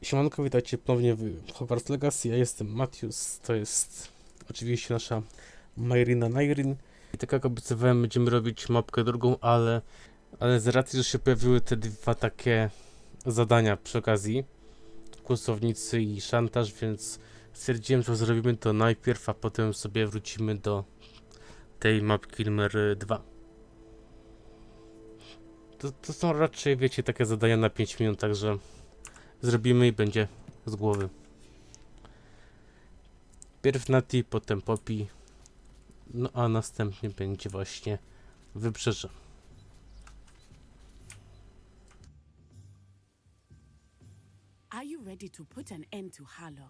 Siemanko, witajcie ponownie w Hogwarts Legacy. Ja jestem Matius, to jest oczywiście nasza Myrina Nairin. I tak jak obiecywałem, będziemy robić mapkę drugą, ale z racji, że się pojawiły te dwa takie zadania przy okazji, kłusownicy i szantaż, więc stwierdziłem, że zrobimy to najpierw, a potem sobie wrócimy do tej mapki numer 2. To są raczej, wiecie, takie zadania na 5 minut, także zrobimy i będzie z głowy. Pierw Nati, potem Poppy, no a następnie będzie właśnie Wybrzeże. Are you ready to put an end to Harlow?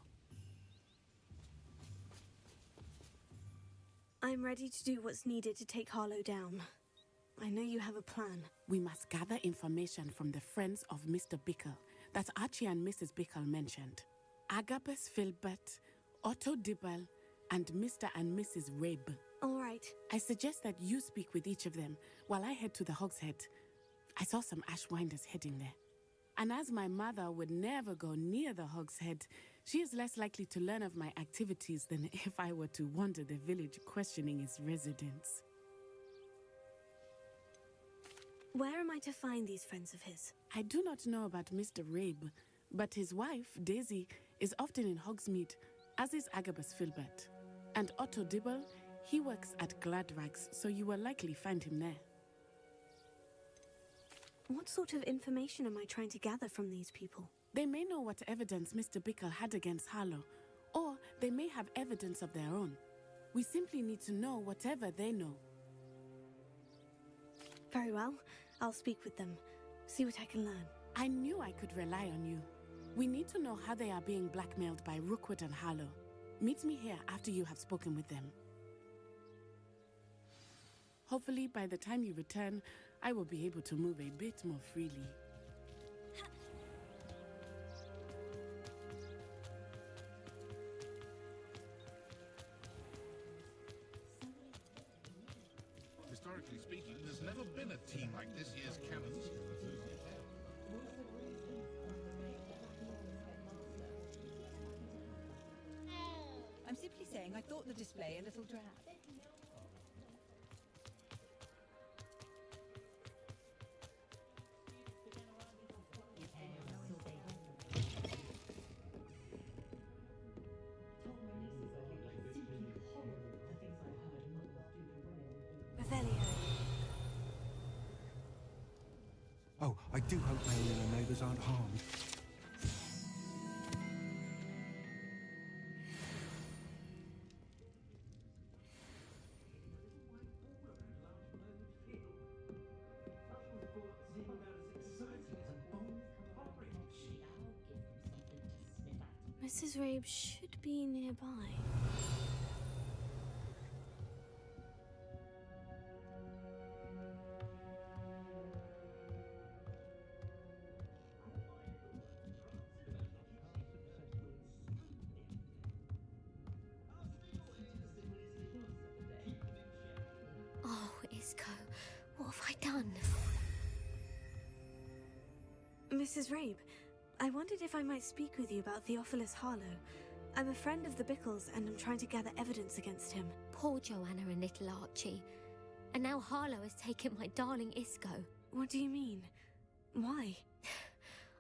I'm ready to do what's needed to take Harlow down. I know you have a plan. We must gather information from the friends of Mr. Bickle that Archie and Mrs. Bickle mentioned. Agabus Filbert, Otto Dibble, and Mr. and Mrs. Rabe. All right. I suggest that you speak with each of them while I head to the Hogshead. I saw some Ashwinders heading there. And as my mother would never go near the Hogshead, she is less likely to learn of my activities than if I were to wander the village questioning its residents. Where am I to find these friends of his? I do not know about Mr. Rabe, but his wife, Daisy, is often in Hogsmeade, as is Agabus Filbert. And Otto Dibble, he works at Gladrags, so you will likely find him there. What sort of information am I trying to gather from these people? They may know what evidence Mr. Bickle had against Harlow, or they may have evidence of their own. We simply need to know whatever they know. Very well. I'll speak with them. See what I can learn. I knew I could rely on you. We need to know how they are being blackmailed by Rookwood and Harlow. Meet me here after you have spoken with them. Hopefully, by the time you return, I will be able to move a bit more freely. Historically speaking, there's never been a team like this year's Cannons. I'm simply saying I thought the display a little drab. Revelio. Oh, I do hope Mary and her neighbours aren't harmed. Mrs. Rabe should be nearby. Oh, Isco, what have I done? Mrs. Rabe, I wondered if I might speak with you about Theophilus Harlow. I'm a friend of the Bickles and I'm trying to gather evidence against him. Poor Joanna and little Archie. And now Harlow has taken my darling Isco. What do you mean? Why?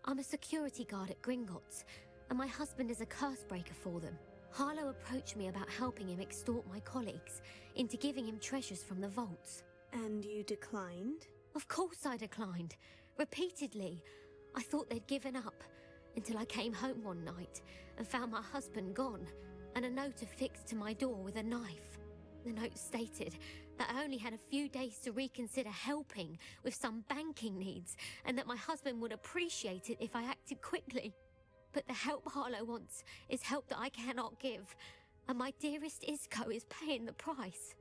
I'm a security guard at Gringotts, and my husband is a curse breaker for them. Harlow approached me about helping him extort my colleagues into giving him treasures from the vaults. And you declined? Of course I declined. Repeatedly. I thought they'd given up, until I came home one night and found my husband gone, and a note affixed to my door with a knife. The note stated that I only had a few days to reconsider helping with some banking needs, and that my husband would appreciate it if I acted quickly. But the help Harlow wants is help that I cannot give, and my dearest Isco is paying the price.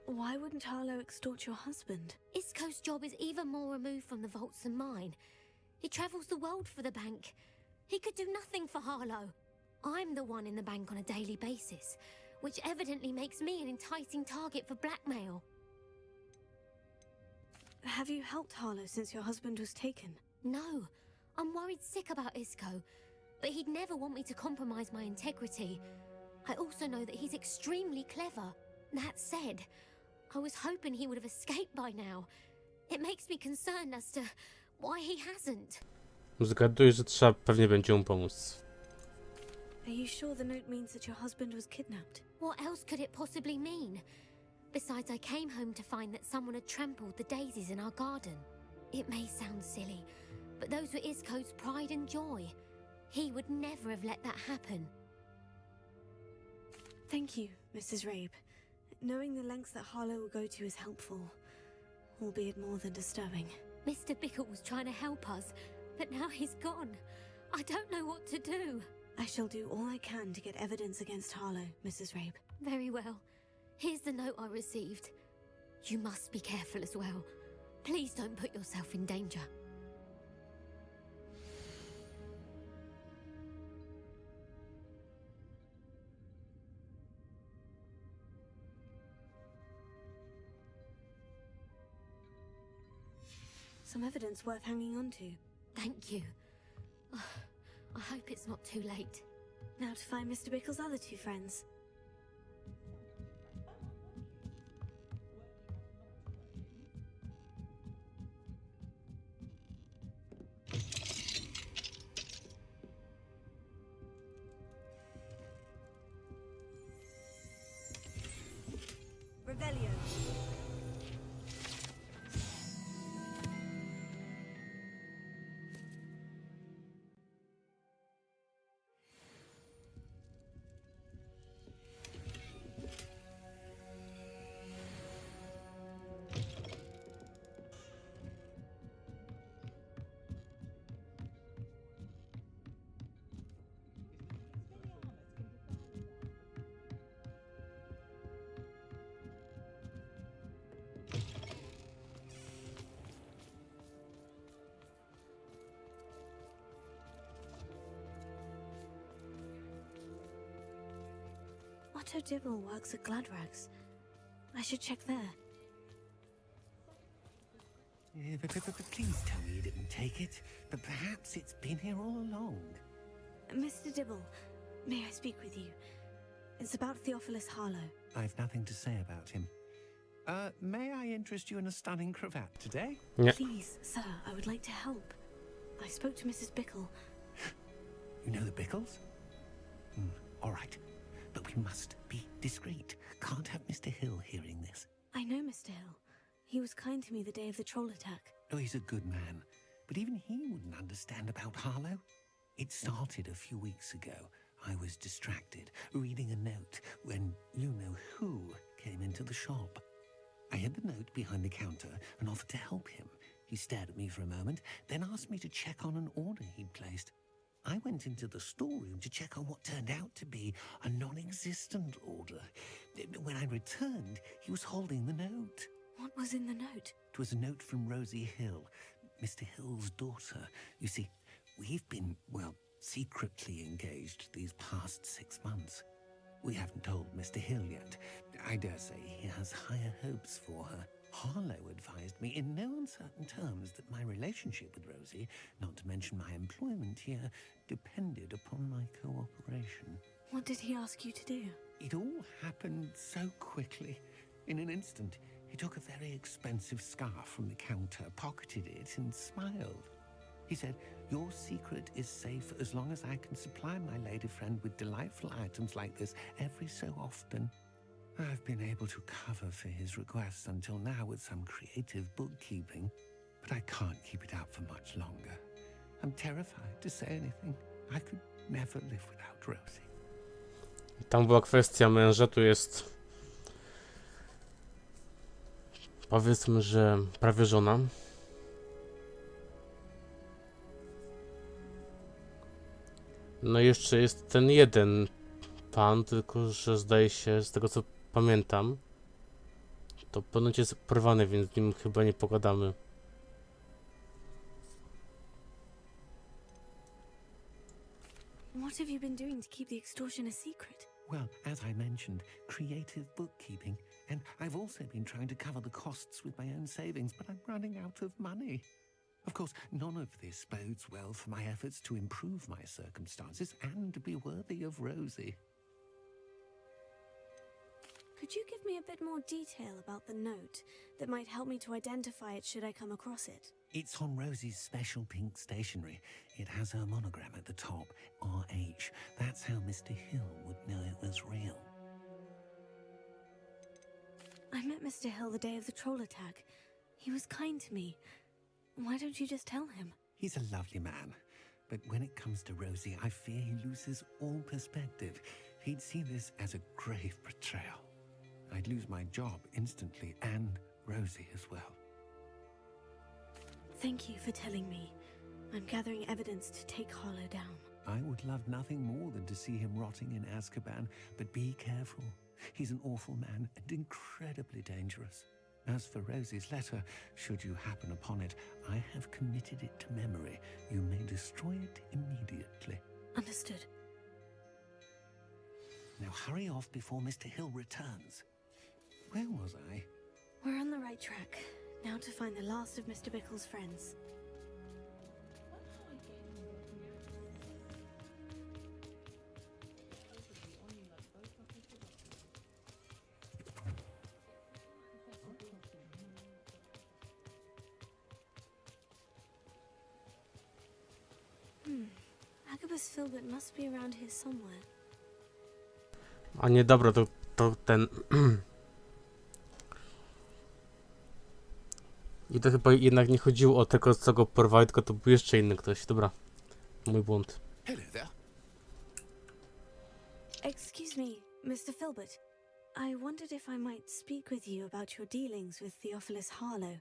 Why wouldn't Harlow extort your husband? Isco's job is even more removed from the vaults than mine. He travels the world for the bank. He could do nothing for Harlow. I'm the one in the bank on a daily basis, which evidently makes me an enticing target for blackmail. Have you helped Harlow since your husband was taken? No, I'm worried sick about Isco, but he'd never want me to compromise my integrity. I also know that he's extremely clever. That said, I was hoping he would have escaped by now. It makes me concerned as to why he hasn't. Zgaduję, że trzeba pewnie będzie mu pomóc. Are you sure the note means that your husband was kidnapped? What else could it possibly mean? Besides, I came home to find that someone had trampled the daisies in our garden. It may sound silly, but those were Isco's pride and joy. He would never have let that happen. Thank you, Mrs. Rabe. Knowing the lengths that Harlow will go to is helpful, albeit more than disturbing. Mr. Bickle was trying to help us, but now he's gone. I don't know what to do. I shall do all I can to get evidence against Harlow, Mrs. Rabe. Very well. Here's the note I received. You must be careful as well. Please don't put yourself in danger. Some evidence worth hanging on to. Thank you. I hope it's not too late. Now to find Mr. Bickle's other two friends. Revelio. Otto Dibble works at Gladrags. I should check there. Please tell me you didn't take it. But perhaps it's been here all along. Mr. Dibble, may I speak with you? It's about Theophilus Harlow. I've nothing to say about him. May I interest you in a stunning cravat today? Nie. Please, sir, I would like to help. I spoke to Mrs. Bickle. You know the Bickles? All right. But we must be discreet. Can't have Mr. Hill hearing this. I know Mr. Hill. He was kind to me the day of the troll attack. Oh, he's a good man. But even he wouldn't understand about Harlow. It started a few weeks ago. I was distracted, reading a note, when you-know-who came into the shop. I hid the note behind the counter and offered to help him. He stared at me for a moment, then asked me to check on an order he'd placed. I went into the storeroom to check on what turned out to be a non-existent order. When I returned, he was holding the note. What was in the note? It was a note from Rosie Hill, Mr. Hill's daughter. You see, we've been, secretly engaged these past 6 months. We haven't told Mr. Hill yet. I dare say he has higher hopes for her. Harlow advised me in no uncertain terms that my relationship with Rosie, not to mention my employment here, depended upon my cooperation. What did he ask you to do? It all happened so quickly. In an instant, he took a very expensive scarf from the counter, pocketed it, and smiled. He said, "Your secret is safe as long as I can supply my lady friend with delightful items like this every so often." I've been able to cover for his requests until now with some creative bookkeeping, but I can't keep it up for much longer. I'm terrified to say anything. I could never live without Rosie. Tam była kwestia męża, tu jest powiedzmy, że prawie żona. No i jeszcze jest ten jeden pan, tylko że zdaje się, z tego co pamiętam, to ponoć jest porwany, więc z nim chyba nie pogadamy. What have you been doing to keep the extortion a secret? Well, as I mentioned, creative bookkeeping. And I've also been trying to cover the costs with my own savings, but I'm running out of money. Of course, none of this bodes well for my efforts to improve my circumstances and be worthy of Rosie. Could you give me a bit more detail about the note that might help me to identify it should I come across it? It's on Rosie's special pink stationery. It has her monogram at the top, RH. That's how Mr. Hill would know it was real. I met Mr. Hill the day of the troll attack. He was kind to me. Why don't you just tell him? He's a lovely man, but when it comes to Rosie, I fear he loses all perspective. He'd see this as a grave betrayal. I'd lose my job instantly, and Rosie as well. Thank you for telling me. I'm gathering evidence to take Harlow down. I would love nothing more than to see him rotting in Azkaban, but be careful. He's an awful man and incredibly dangerous. As for Rosie's letter, should you happen upon it, I have committed it to memory. You may destroy it immediately. Understood. Now hurry off before Mr. Hill returns. Where was I? We're on the right track. Now to find the last of Mr. Bickle's friends. Agabus Filbert must be around here somewhere. A nie, dobra, to ten... I to chyba jednak nie chodziło o tego, co go porwali, tylko to był jeszcze inny ktoś. Dobra, mój błąd. Hello there. Excuse me, Mr. Filbert. I wondered if I might speak with you about your dealings with Theophilus Harlow.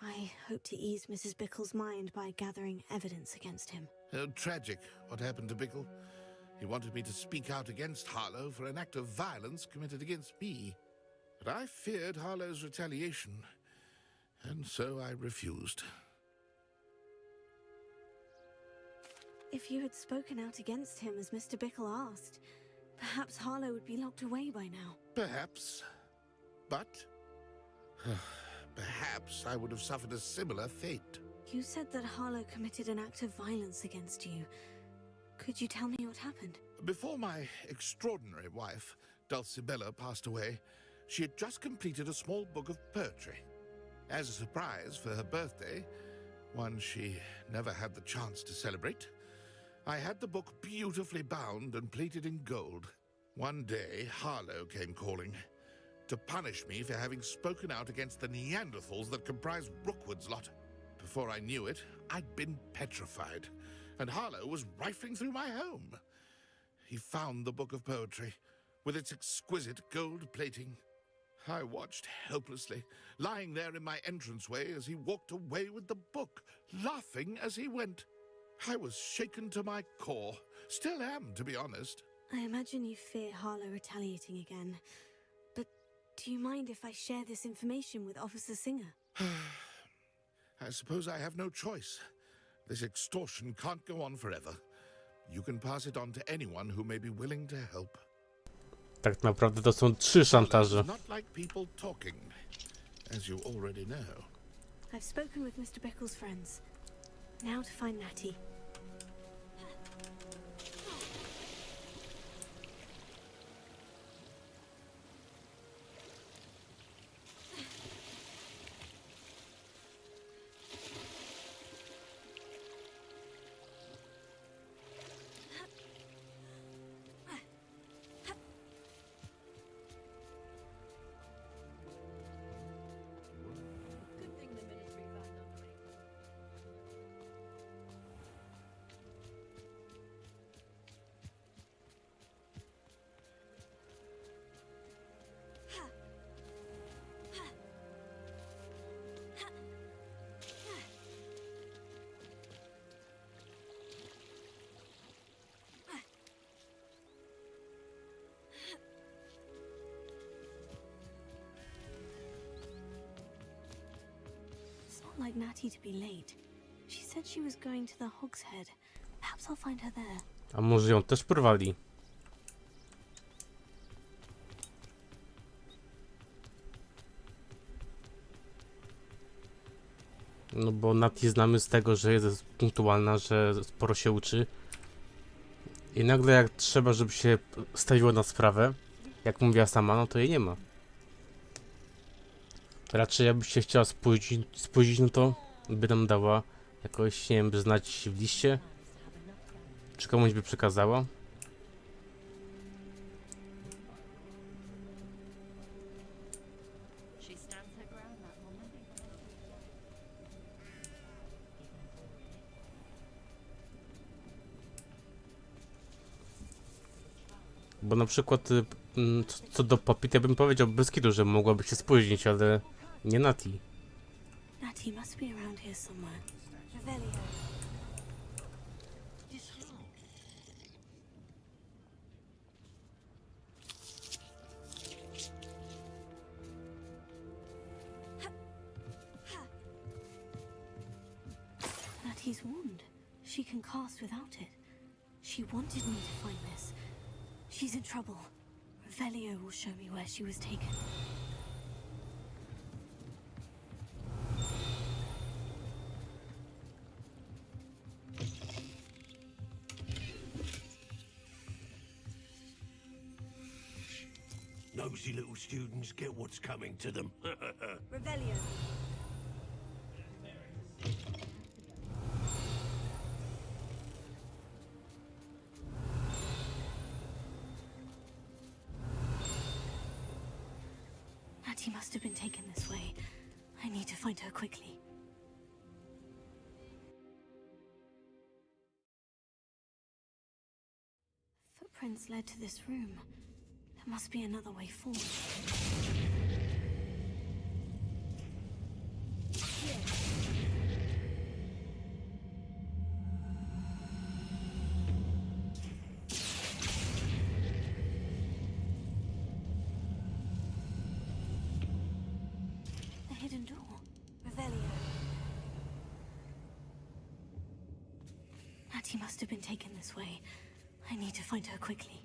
I hope to ease Mrs. Bickle's mind by gathering evidence against him. Oh, tragic what happened to Bickle. He wanted me to speak out against Harlow for an act of violence committed against me. But I feared Harlow's retaliation, and so I refused. If you had spoken out against him as Mr. Bickle asked, perhaps Harlow would be locked away by now. Perhaps. But perhaps I would have suffered a similar fate. You said that Harlow committed an act of violence against you. Could you tell me what happened? Before my extraordinary wife, Dulcibella, passed away, she had just completed a small book of poetry. As a surprise for her birthday, one she never had the chance to celebrate, I had the book beautifully bound and plated in gold. One day, Harlow came calling to punish me for having spoken out against the Neanderthals that comprise Rookwood's lot. Before I knew it, I'd been petrified, and Harlow was rifling through my home. He found the book of poetry, with its exquisite gold plating. I watched helplessly, lying there in my entranceway as he walked away with the book, laughing as he went. I was shaken to my core. Still am, to be honest. I imagine you fear Harlow retaliating again. But do you mind if I share this information with Officer Singer? I suppose I have no choice. This extortion can't go on forever. You can pass it on to anyone who may be willing to help. Tak naprawdę to są 3 szantaże. Not like people talking, as you already know. I've spoken with Mr. Bickle's friends. Now to find Natty. Good thing the ministry found our way. It's not like Natty to be late. She said she was going to the Hog's Head. Perhaps I'll find her there. A może ją też porwali? No bo Nati znamy z tego, że jest punktualna, że sporo się uczy. I nagle jak trzeba, żeby się stawiło na sprawę, jak mówiła sama, no to jej nie ma. Raczej jakby się chciała spóźnić, no to by nam dała jakoś, nie wiem, by znać w liście. Czy komuś by przekazała. Bo na przykład co do Poppy, ja bym powiedział bez kitu, że mogłaby się spóźnić, ale nie Nati. Natty must be around here somewhere. Revelio. Natty's wand. She can cast without it. She wanted me to find this. She's in trouble. Revelio will show me where she was taken. Nosy little students get what's coming to them. Revelio. Natty must have been taken this way. I need to find her quickly. Footprints led to this room. There must be another way forward. The hidden door. Revelio. Natty must have been taken this way. I need to find her quickly.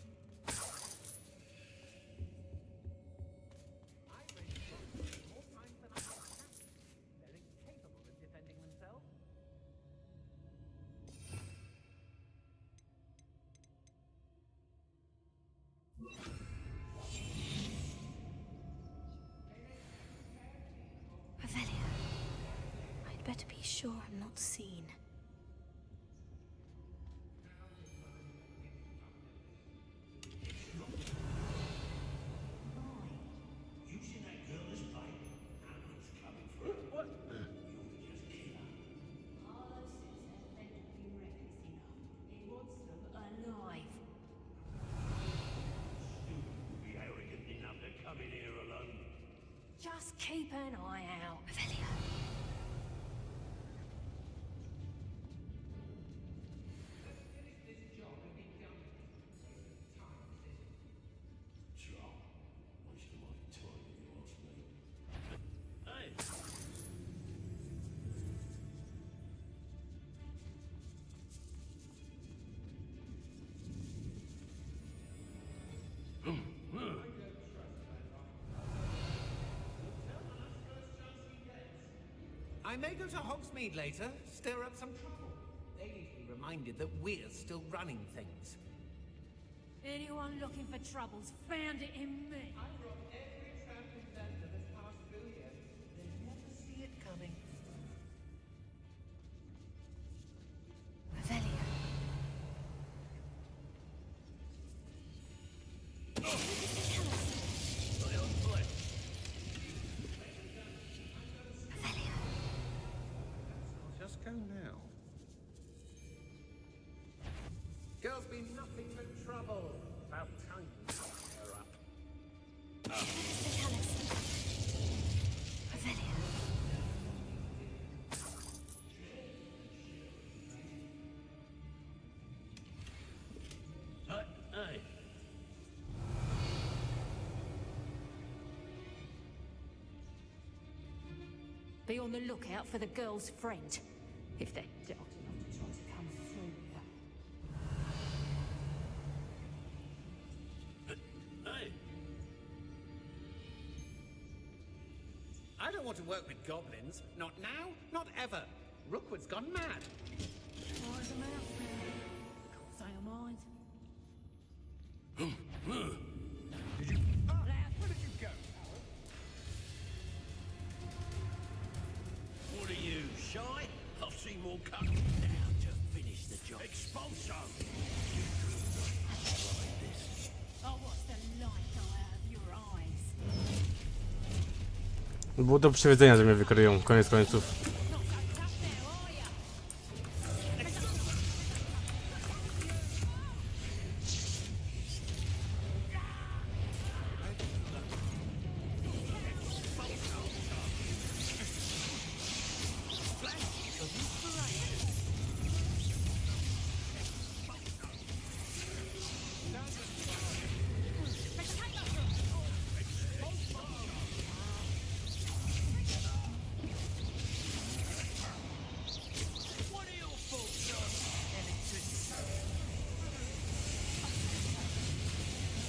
Revelio. I'd better be sure I'm not seen. Just keep an eye out. Revelio. I may go to Hogsmeade later, stir up some trouble. They need to be reminded that we're still running things. Anyone looking for troubles found it in me. I brought every tramp in London this past few years. They never see it coming. Revelio. Revelio. Just go now. Girls be nothing but trouble. About time you set her up. Mr. Chalice. Revelio. Hey. Be on the lookout for the girl's friend. If they're daft enough to try to come through here. Hey. I don't want to work with goblins. Not now, not ever. Rookwood's gone mad. Wise a mouse then. Can't say a mind. Did you... where did you go? What are you, shy? I'll see more coming. Now to finish the job. Expulso! Like this. Oh, what's the light go out of your eyes? Było do przewidzenia, że mnie wykryją, koniec końców. Not so tough now, are ya? What are your thoughts on electricity?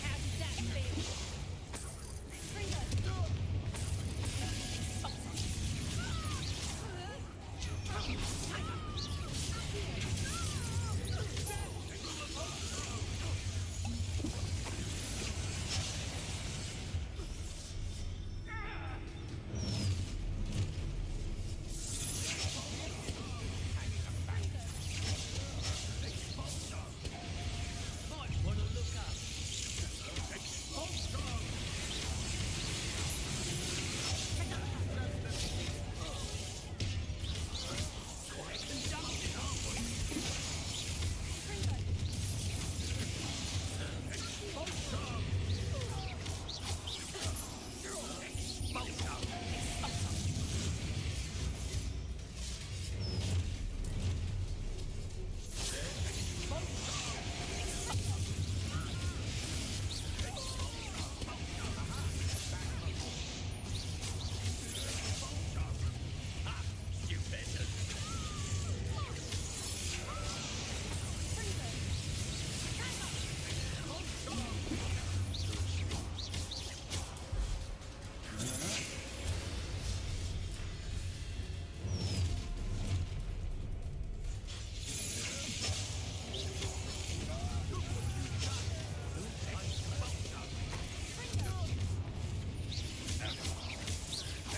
How does that feel? Might want to look up. Expulso! Quite conducted, aren't we? Expulso!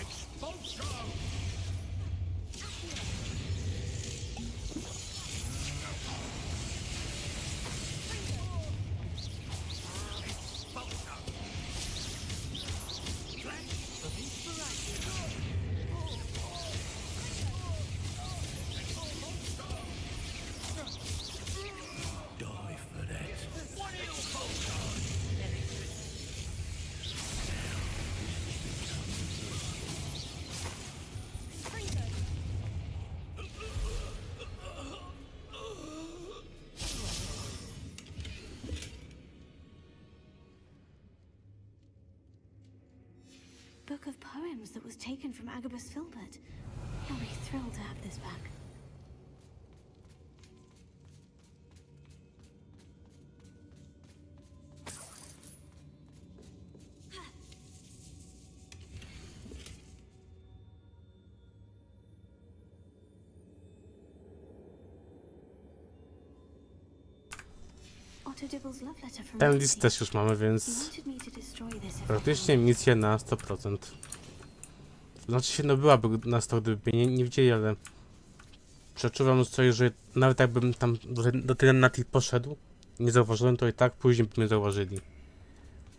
Expulso! Die for that. What are your thoughts on electricity? Book of poems that was taken from Agabus Filbert. He'll be thrilled to have this back. Otto Dibble's love letter from Ten Rosie. list też już mamy, He więc wanted me to destroy this if I praktycznie could. misja na 100%. Znaczy się, no byłaby na 100, gdyby mnie nie widzieli, ale przeczuwam coś, że nawet jakbym tam do tyle na tych poszedł, nie zauważyłem, to i tak później by mnie zauważyli.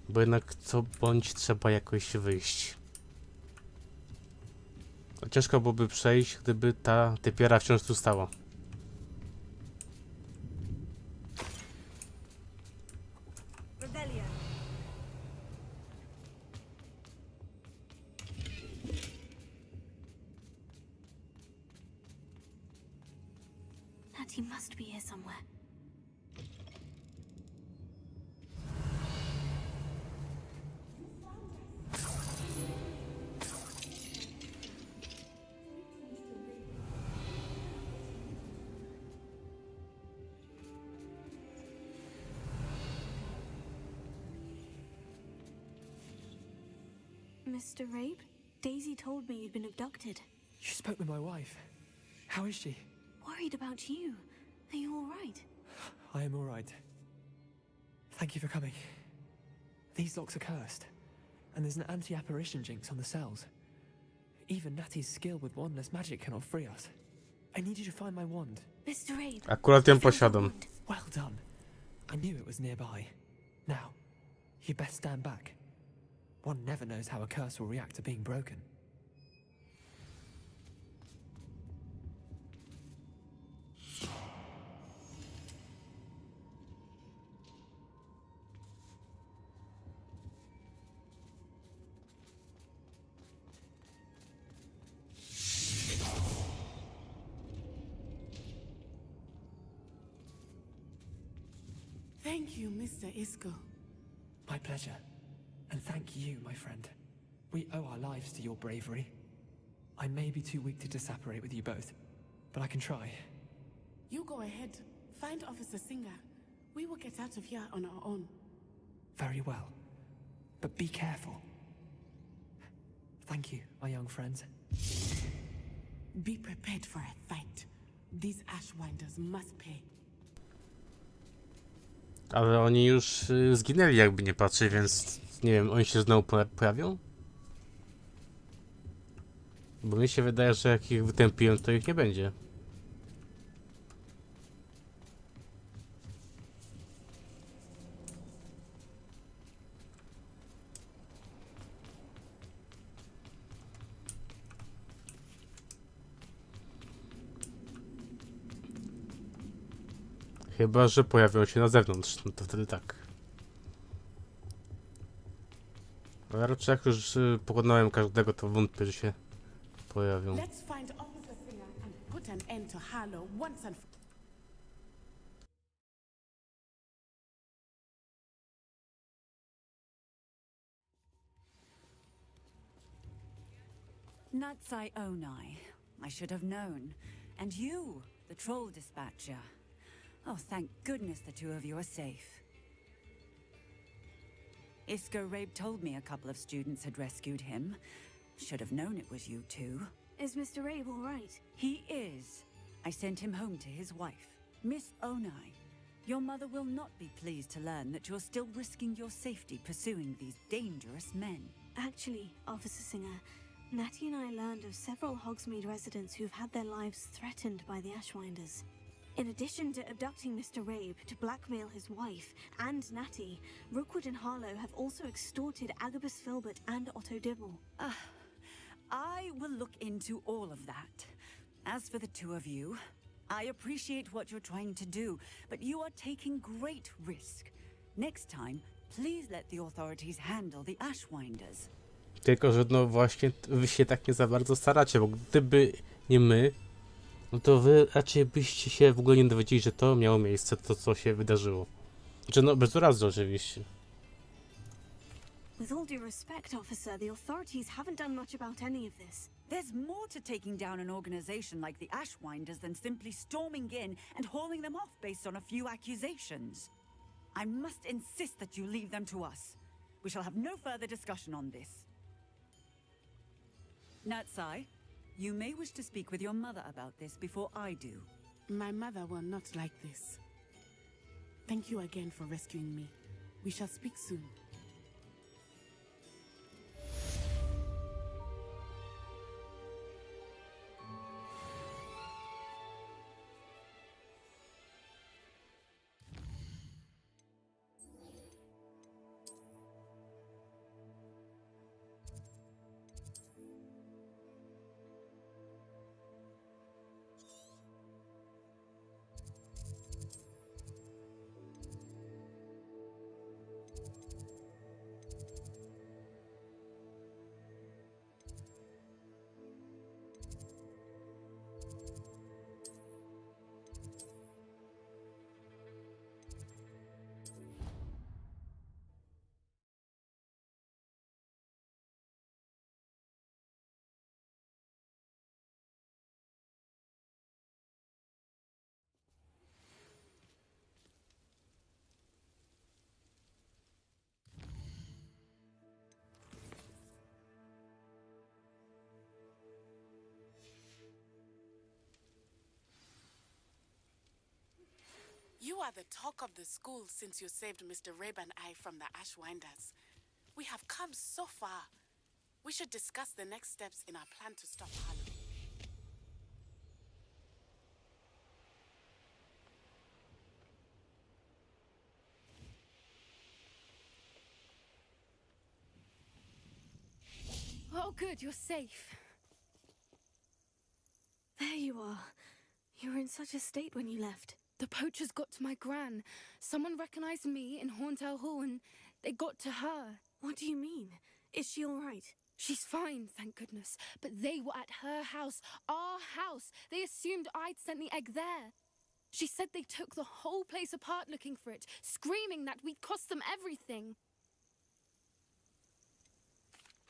Bo jednak co bądź trzeba jakoś wyjść. A ciężko byłoby przejść, gdyby ta typiara wciąż tu stała. That he must be here somewhere. Mr. Rabe? Daisy told me you'd been abducted. You spoke with my wife. How is she? Worried about you. Are you all right? I am all right. Thank you for coming. These locks are cursed, and there's an anti-apparition jinx on the cells. Even Natty's skill with wandless magic cannot free us. I need you to find my wand. Mr. Abe. Akurat ją posiadam. Well done. I knew it was nearby. Now, you best stand back. One never knows how a curse will react to being broken. Thank you, Mr. Isco. My pleasure. And thank you, my friend. We owe our lives to your bravery. I may be too weak to disapparate with you both, but I can try. You go ahead. Find Officer Singer. We will get out of here on our own. Very well. But be careful. Thank you, my young friends. Be prepared for a fight. These Ashwinders must pay. Ale oni już zginęli, jakby nie patrzeć, więc nie wiem, oni się znowu pojawią? Bo mi się wydaje, że jak ich wytępiłem, to ich nie będzie. Chyba że pojawią się na zewnątrz, no to wtedy tak. Ale raczej jak już pokonałem każdego, to wątpię, że się pojawią. Let's find Officer Singer and put an end to Harlow once and for Natsai Onai. I should have known. And you, the troll dispatcher. Oh, thank goodness the two of you are safe. Isco Rabe told me a couple of students had rescued him. Should have known it was you two. Is Mr. Abe all right? He is. I sent him home to his wife. Miss Onai, your mother will not be pleased to learn that you're still risking your safety pursuing these dangerous men. Actually, Officer Singer, Natty and I learned of several Hogsmeade residents who've had their lives threatened by the Ashwinders. In addition to abducting Mr. Rabe to blackmail his wife and Natty, Rookwood and Harlow have also extorted Agabus Filbert and Otto Dibble. I will look into all of that. As for the two of you, I appreciate what you're trying to do, but you are taking great risk. Next time, please let the authorities handle the Ashwinders. Tylko, że no właśnie wy się tak nie za bardzo staracie, bo gdyby nie my, no to wy raczej byście się w ogóle nie dowiedzieli, że to miało miejsce, to co się wydarzyło. Znaczy no bez urazy oczywiście. With all due respect, officer, the authorities haven't done much about any of this. There's more to taking down an organization like the Ashwinders than simply storming in and hauling them off based on a few accusations. I must insist that you leave them to us. We shall have no further discussion on this. Natsai, you may wish to speak with your mother about this before I do. My mother will not like this. Thank you again for rescuing me. We shall speak soon. You are the talk of the school since you saved Mr. Rabe and I from the Ashwinders. We have come so far. We should discuss the next steps in our plan to stop Harlow. Oh, good, you're safe. There you are. You were in such a state when you left. The poachers got to my gran. Someone recognized me in Horndale Hall and they got to her. What do you mean? Is she all right? She's fine, thank goodness. But they were at her house, our house. They assumed I'd sent the egg there. She said they took the whole place apart looking for it, screaming that we'd cost them everything.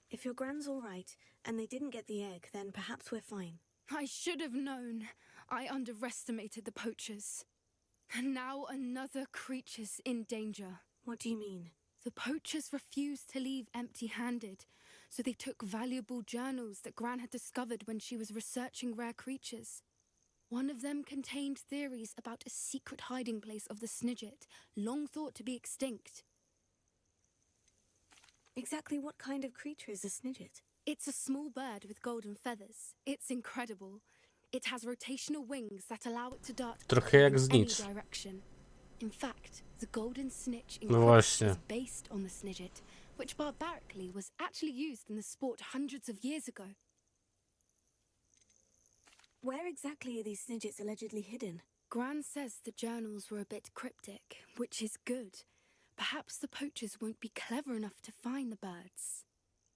If your gran's all right and they didn't get the egg, then perhaps we're fine. I should have known. I underestimated the poachers. And now another creature's in danger. What do you mean? The poachers refused to leave empty-handed, so they took valuable journals that Gran had discovered when she was researching rare creatures. One of them contained theories about a secret hiding place of the Snidget, long thought to be extinct. Exactly what kind of creature is a Snidget? It's a small bird with golden feathers. It's incredible. It has rotational wings that allow it to dart Trochę jak in any znicz. direction. In fact, the golden snitch in No Chcesz właśnie. is based on the Snidget, which barbarically was actually used in the sport hundreds of years ago. Where exactly are these Snidgets allegedly hidden? Gran says the journals were a bit cryptic, which is good. Perhaps the poachers won't be clever enough to find the birds.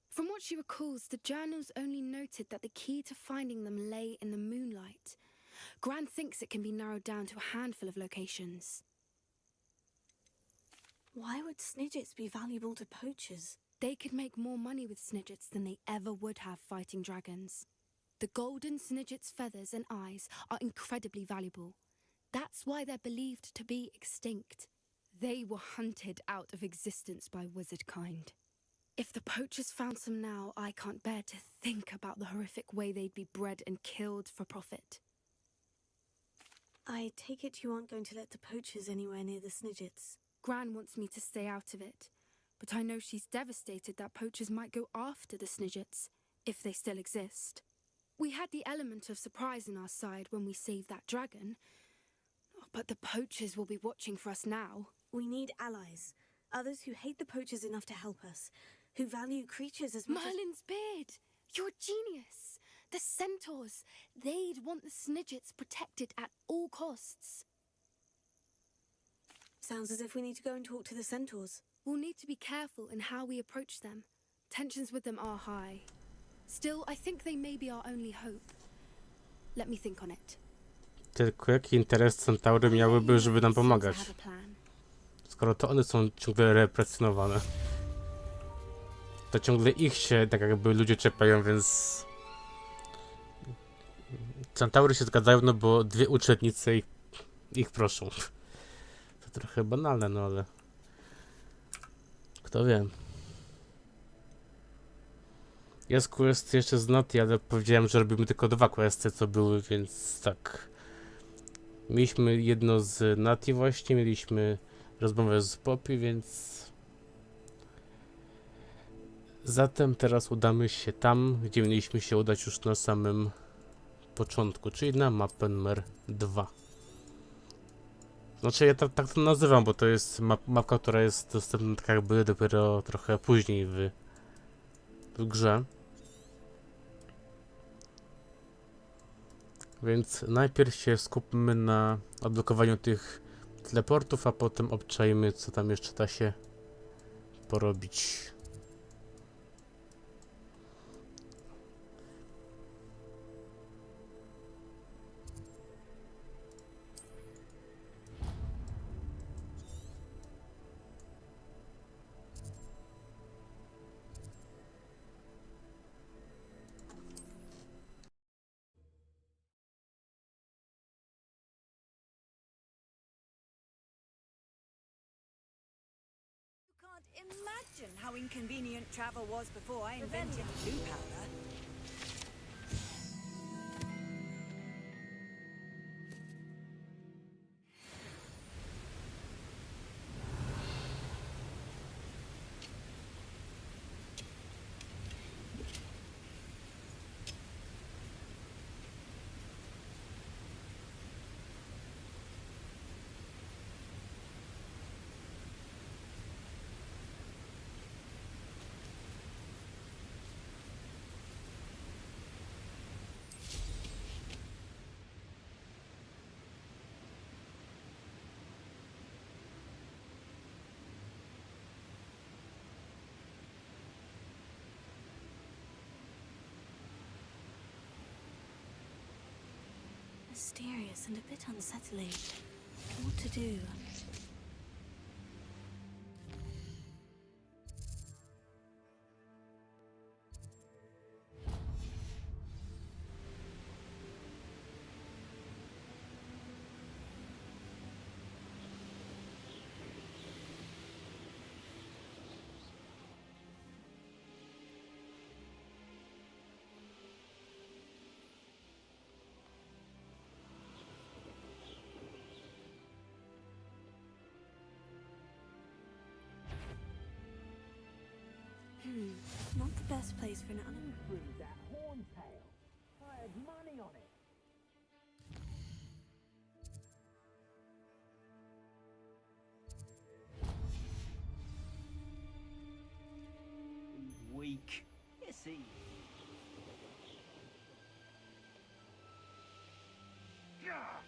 From what she recalls, the journals only noted that the key to finding them lay in the moonlight. Gran thinks it can be narrowed down to a handful of locations. Why would Snidgets be valuable to poachers? They could make more money with Snidgets than they ever would have fighting dragons. The golden Snidget's feathers and eyes are incredibly valuable. That's why they're believed to be extinct. They were hunted out of existence by wizard kind. If the poachers found some now, I can't bear to think about the horrific way they'd be bred and killed for profit. I take it you aren't going to let the poachers anywhere near the Snidgets. Gran wants me to stay out of it, but I know she's devastated that poachers might go after the Snidgets, if they still exist. We had the element of surprise on our side when we saved that dragon, but the poachers will be watching for us now. We need allies, others who hate the poachers enough to help us, who value creatures as much Merlin's beard! You're a genius! The centaurs! They'd want the Snidgets protected at all costs. Sounds as if we need to go and talk to the centaurs. We'll need to be careful in how we approach them. Tensions with them are high. Still, I think they may be our only hope. Let me think on it. Tylko jaki interes centaury miałyby, żeby nam pomagać? Skoro to one są ciągle represjonowane. To ciągle ich się tak jakby ludzie czepiają, więc... Centaury się zgadzają, no bo dwie uczennice ich proszą. To trochę banalne, no ale... Kto wie. Jest quest jeszcze z Nati, ale powiedziałem, że robimy tylko 2 questy, co były, więc tak. Mieliśmy jedno z Nati właśnie, mieliśmy rozmowę z Poppy, więc... Zatem teraz udamy się tam, gdzie mieliśmy się udać już na samym początku, czyli na mapę numer 2. Znaczy ja tak to nazywam, bo to jest mapka, która jest dostępna tak jakby dopiero trochę później w grze. Więc najpierw się skupmy na odblokowaniu tych teleportów, a potem obczajmy, co tam jeszcze da się porobić. Imagine how inconvenient travel was before I invented blue powder. mysterious and a bit unsettling. What to do? Not the best place for an animal. That horntail. I had money on it. He's weak. Yes, he is. Gah!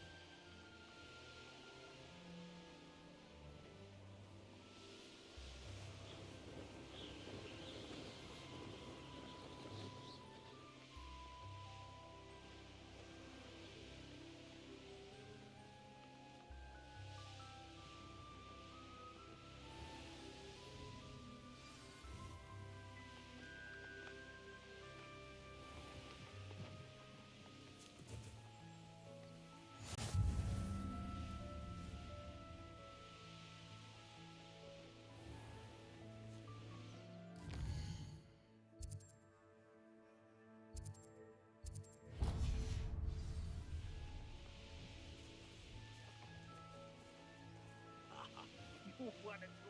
You want to talk romance?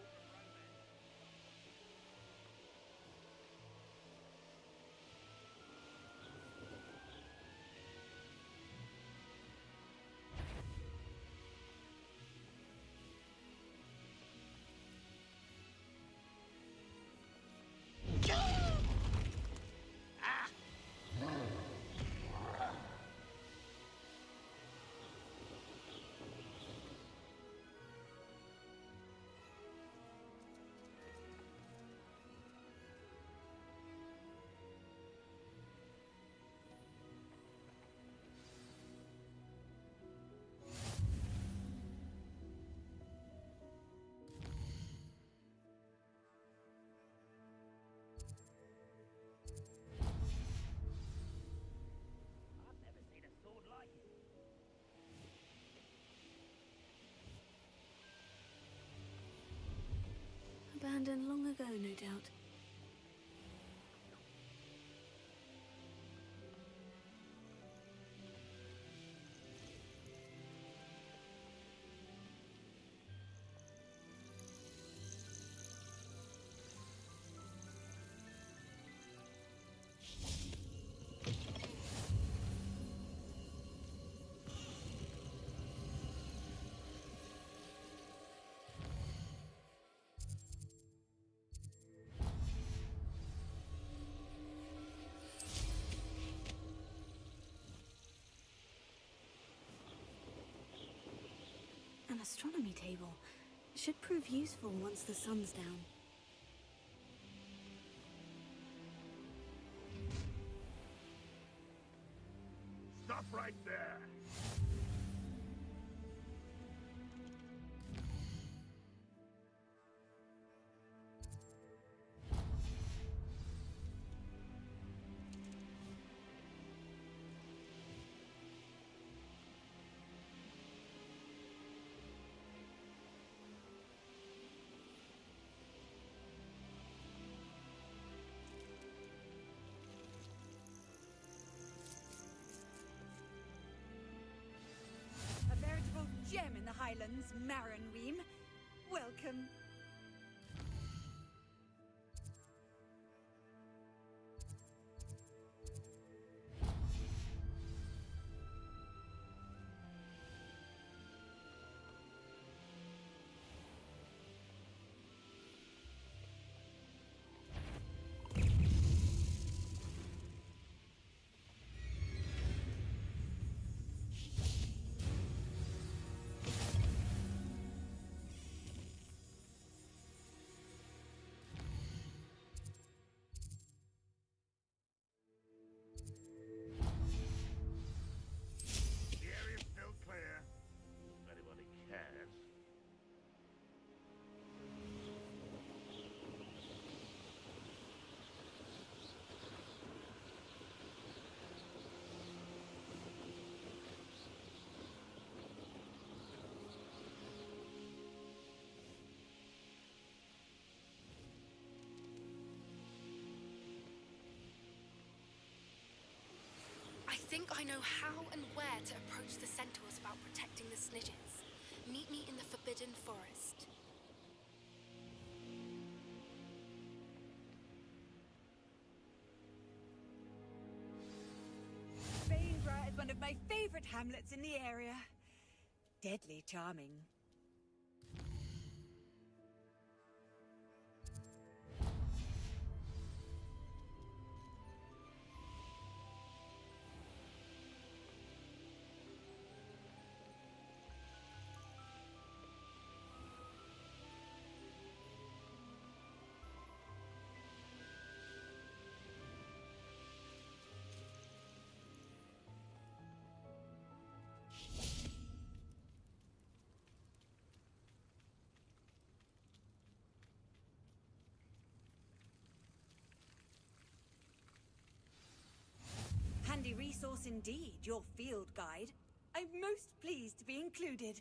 I've never seen a sword like it. Abandoned long ago, no doubt. An astronomy table. Should prove useful once the sun's down. Stop right there. A veritable gem in the Highlands, Maranweem. Welcome. I think I know how and where to approach the centaurs about protecting the Snidgets. Meet me in the Forbidden Forest. Bainborough is one of my favorite hamlets in the area. Deadly charming. Handy resource indeed, your field guide. I'm most pleased to be included.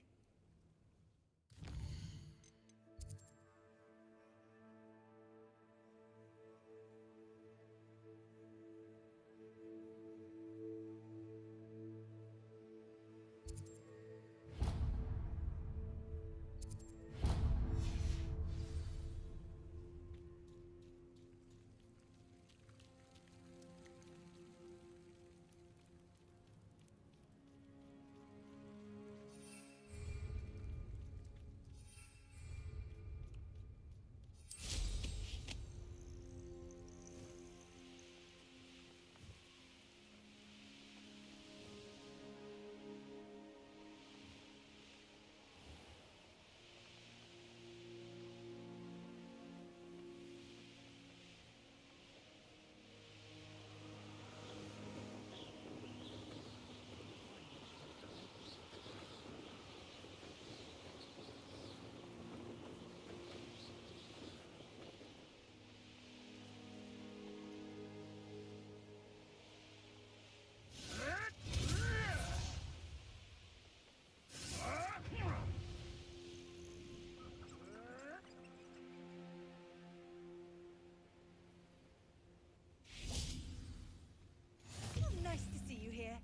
Nice to see you here.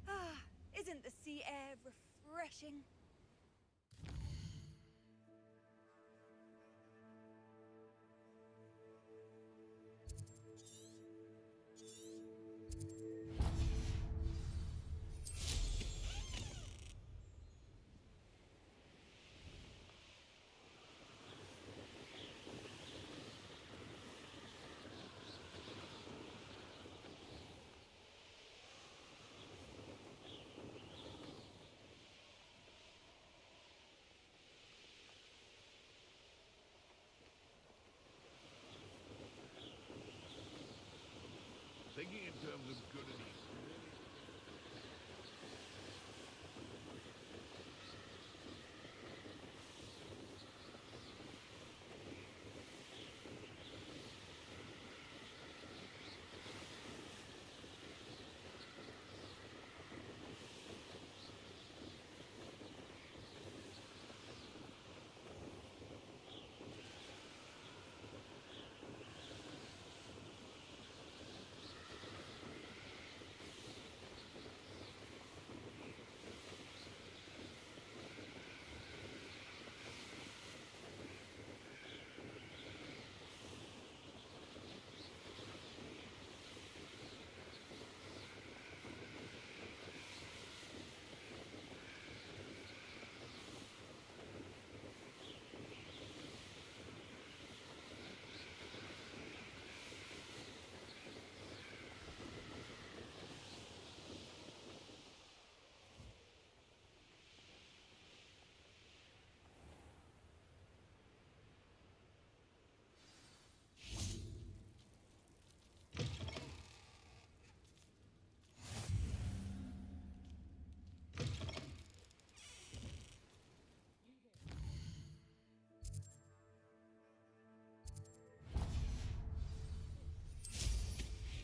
Ah, isn't the sea air refreshing? Thinking in terms of good and evil.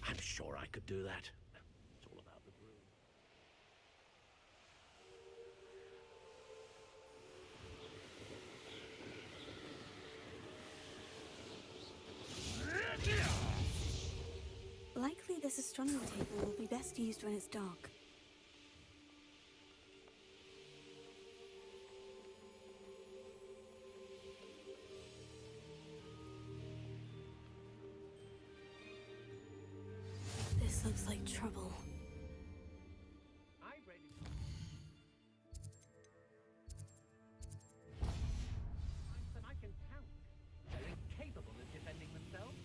I'm sure I could do that. It's all about the brew. Likely the this astronomy table will be best used when it's dark. This looks like trouble. I read it. That I can count. They're incapable of defending themselves.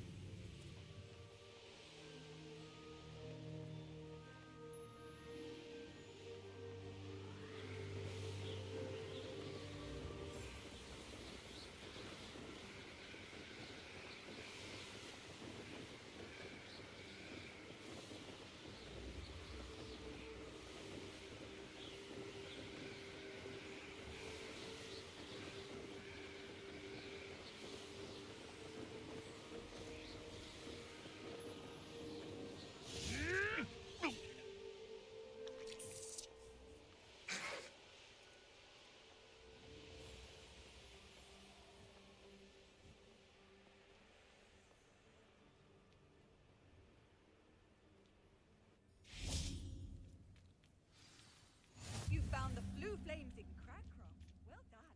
You found the blue flames in Crackcroft. Well done.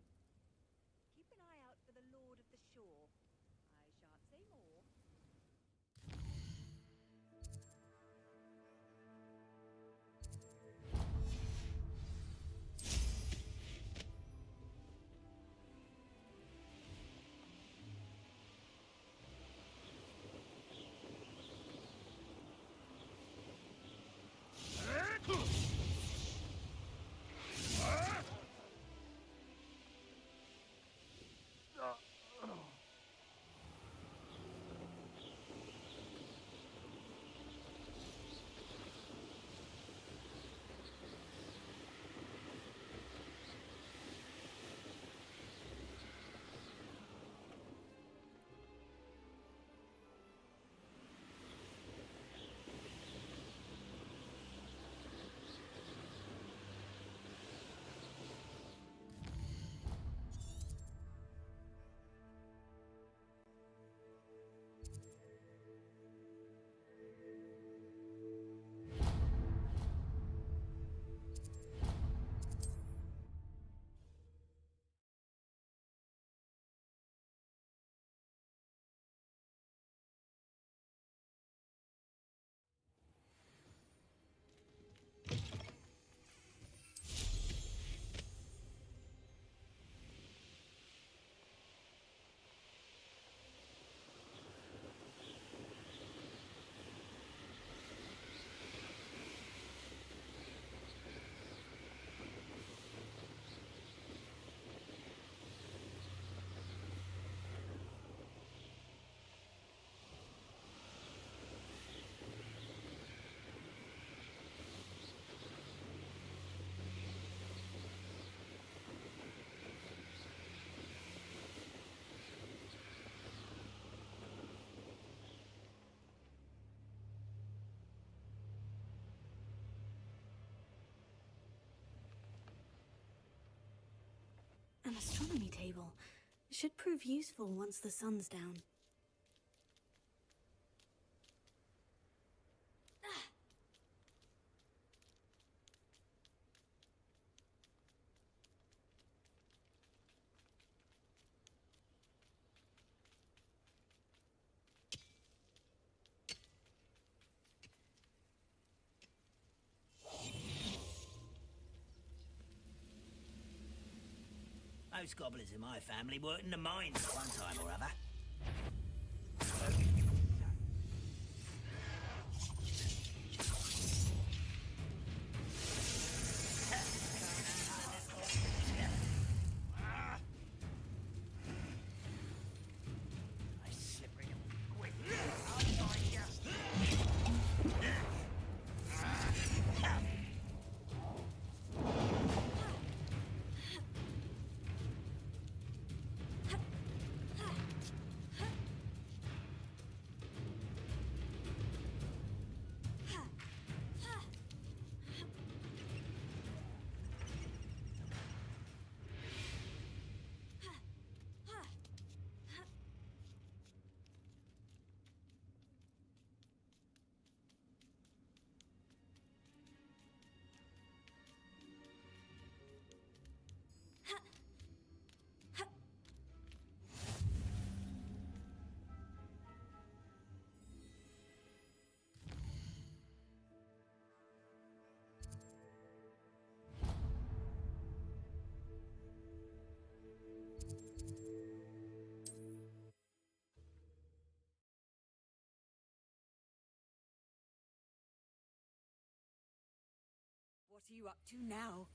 Keep an eye out for the Lord of the Shore. I shan't say more. An astronomy table. Should prove useful once the sun's down. Most gobblers in my family worked in the mines at one time or other. What's you up to now?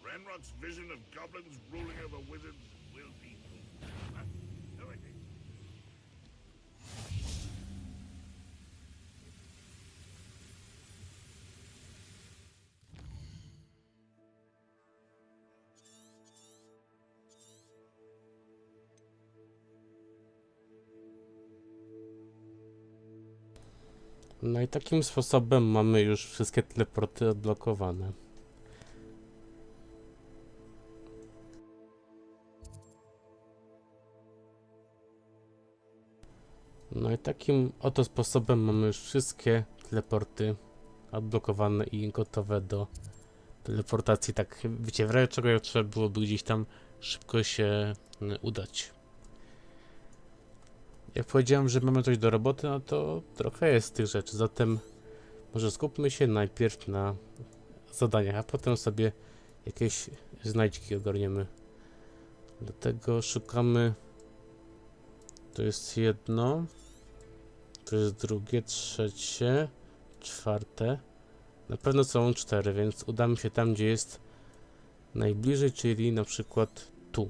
Ranrock's vision of goblins ruling over wizards will be full. Who is it? No i takim sposobem mamy już wszystkie teleporty odblokowane. No i takim oto sposobem mamy już wszystkie teleporty odblokowane i gotowe do teleportacji. Tak, wiecie, w razie czego jak trzeba byłoby gdzieś tam szybko się udać. Jak powiedziałem, że mamy coś do roboty, no to trochę jest tych rzeczy, zatem może skupmy się najpierw na zadaniach, a potem sobie jakieś znajdźki ogarniemy. Dlatego szukamy. To jest jedno, to jest drugie, trzecie, czwarte. Na pewno są 4, więc udamy się tam, gdzie jest najbliżej, czyli na przykład tu.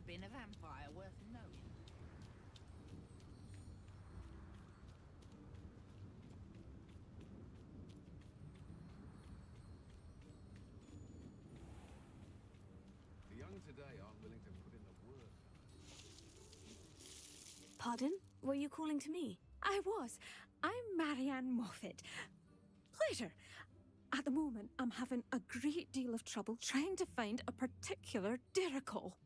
Been a vampire worth knowing? The young today aren't willing to put in the work. Pardon? Were you calling to me? I was. I'm Marianne Moffat. Pleasure. At the moment, I'm having a great deal of trouble trying to find a particular dirical.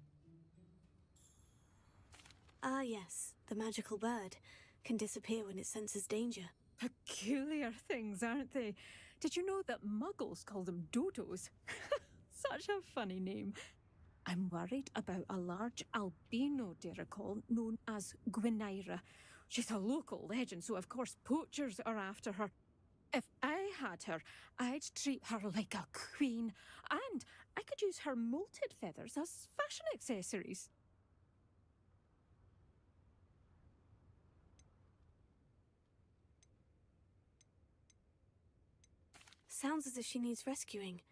Ah, yes. The magical bird can disappear when it senses danger. Peculiar things, aren't they? Did you know that muggles call them dodos? Such a funny name. I'm worried about a large albino dirical known as Gwynaira. She's a local legend, so of course poachers are after her. If I had her, I'd treat her like a queen, and I could use her molted feathers as fashion accessories. Sounds as if she needs rescuing.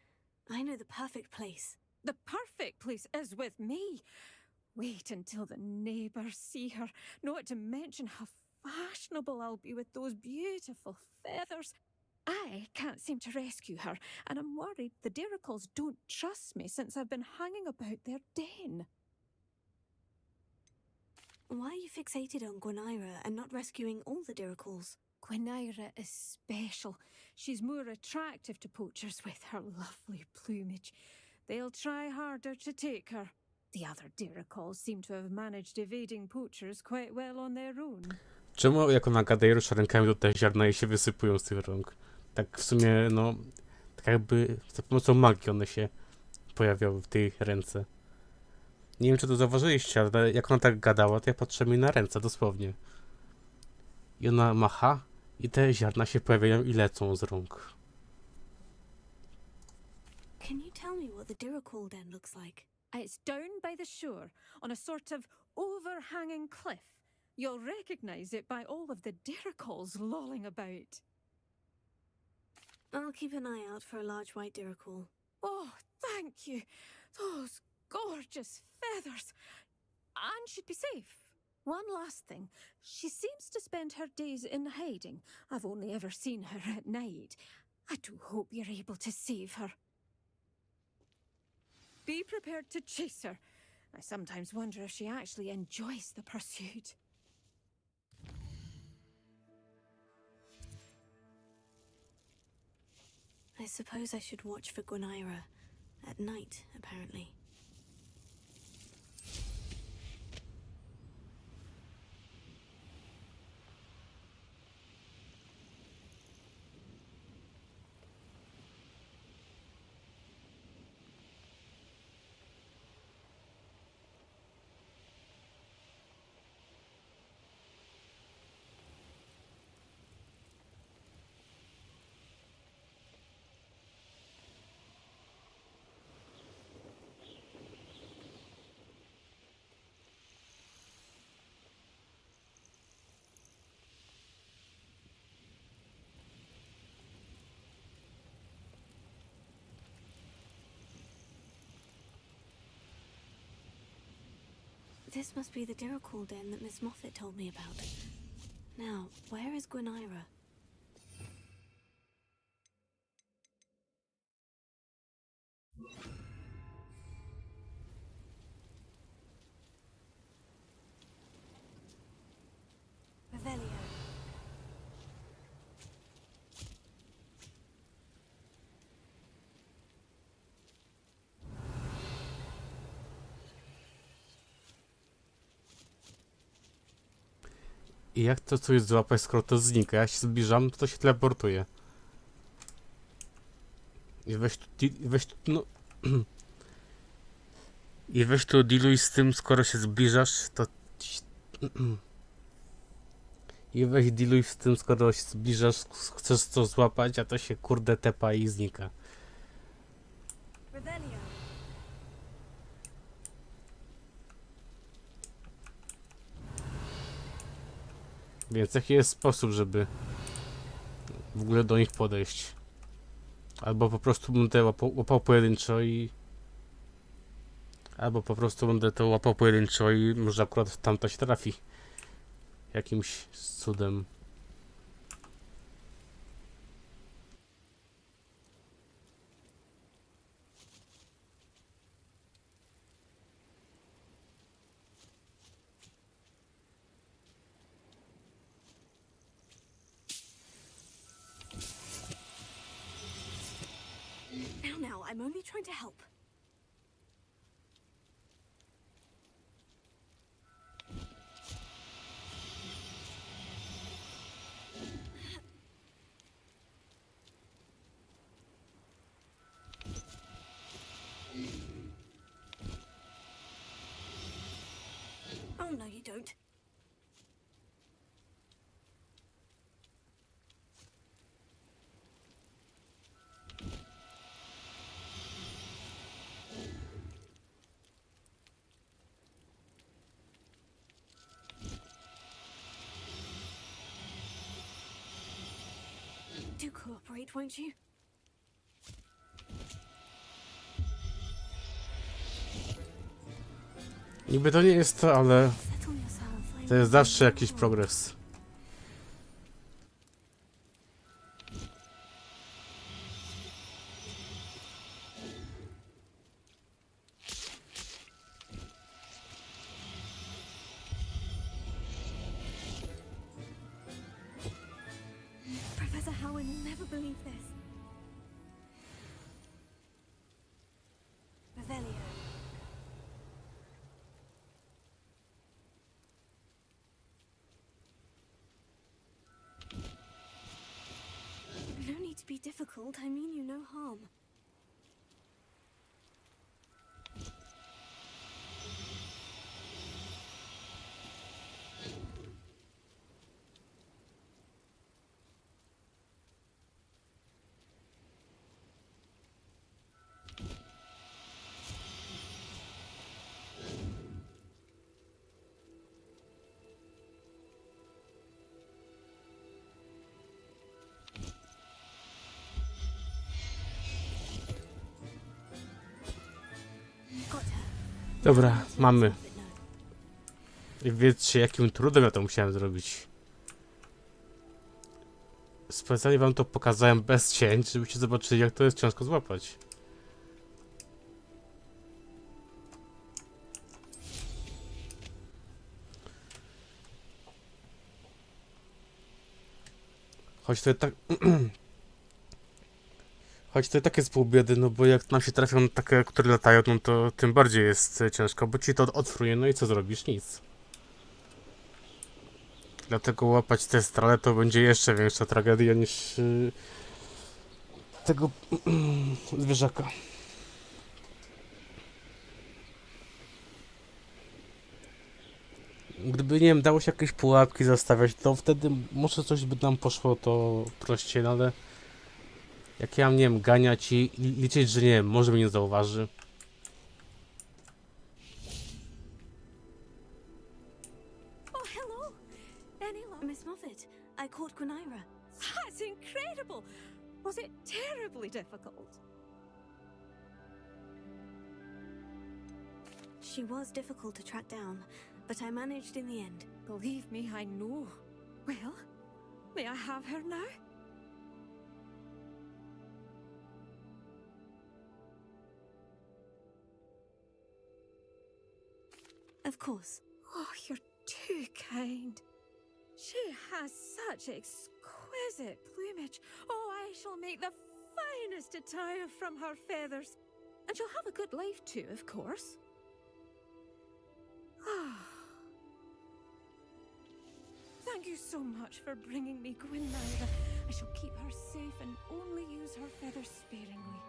I know the perfect place. The perfect place is with me. Wait until the neighbours see her, not to mention how fashionable I'll be with those beautiful feathers. I can't seem to rescue her, and I'm worried the diricals don't trust me since I've been hanging about their den. Why are you fixated on Gwynaira and not rescuing all the diricals? Gwynaira is special. She's more attractive to poachers with her lovely plumage. They'll try harder to take her. The other diricals seem to have managed evading poachers quite well on their own. Czemu jak ona gada i rusza rękami, to te ziarna jej się wysypują z tych rąk? Tak w sumie, no, tak jakby za pomocą magii one się pojawiały w tej ręce. Nie wiem, czy to zauważyliście, ale jak ona tak gadała, to ja patrzę mi na ręce, dosłownie. I ona macha i te ziarna się pojawiają i lecą z rąk. Can you tell me what the dirical den looks like? It's down by the shore, on a sort of overhanging cliff. You'll recognize it by all of the diricals lolling about. I'll keep an eye out for a large white dirical. Oh, thank you. Those gorgeous feathers. And she'd be safe. One last thing. She seems to spend her days in hiding. I've only ever seen her at night. I do hope you're able to save her. Be prepared to chase her. I sometimes wonder if she actually enjoys the pursuit. I suppose I should watch for Gwynaira. At night, apparently. This must be the Diricall den that Miss Moffat told me about. Now, where is Gwynaira? Revelio. I jak to coś złapać, skoro to znika? Ja się zbliżam, to się teleportuje. I weź tu, no... I weź tu dealuj z tym, skoro się zbliżasz, to... I weź dealuj z tym, skoro się zbliżasz, chcesz to złapać, a to się kurde tepa i znika. Revelio. Więc jaki jest sposób, żeby w ogóle do nich podejść? Albo po prostu będę łapał pojedynczo i... Albo po prostu będę to łapał pojedynczo i może akurat tamto się trafi. Jakimś cudem. Now, I'm only trying to help. Oh, no, you don't. Do cooperate, won't you? Niby to nie jest to, ale Settle yourself. to jest zawsze jakiś progres. Professor Howard will never believe this. Revelio. No need to be difficult. I mean you no harm. Dobra, mamy. I wiecie, jakim trudem ja to musiałem zrobić. Specjalnie wam to pokazałem bez cięć, żebyście zobaczyli, jak to jest ciężko złapać. Choć to tak... Choć to i tak jest pół biedy, no bo jak nam się trafią takie, które latają, no to tym bardziej jest ciężko, bo ci to odfruje, no i co zrobisz? Nic. Dlatego łapać te strale to będzie jeszcze większa tragedia niż tego zwierzaka. Gdyby, nie wiem, dało się jakieś pułapki zastawiać, to wtedy może coś by nam poszło to prościej, no ale jak ja mam, nie wiem, ganiać i liczyć, że nie wiem, może mnie nie zauważy. Oh, hello. Any luck? Miss Moffat, I caught Quinaira. That's incredible! Was it terribly difficult? She was difficult to track down, but I managed in the end. Believe me, I know. Well, may I have her now? Of course. Oh, you're too kind. She has such exquisite plumage. Oh, I shall make the finest attire from her feathers. And she'll have a good life too, of course. Thank you so much for bringing me Gwynaira. I shall keep her safe and only use her feathers sparingly.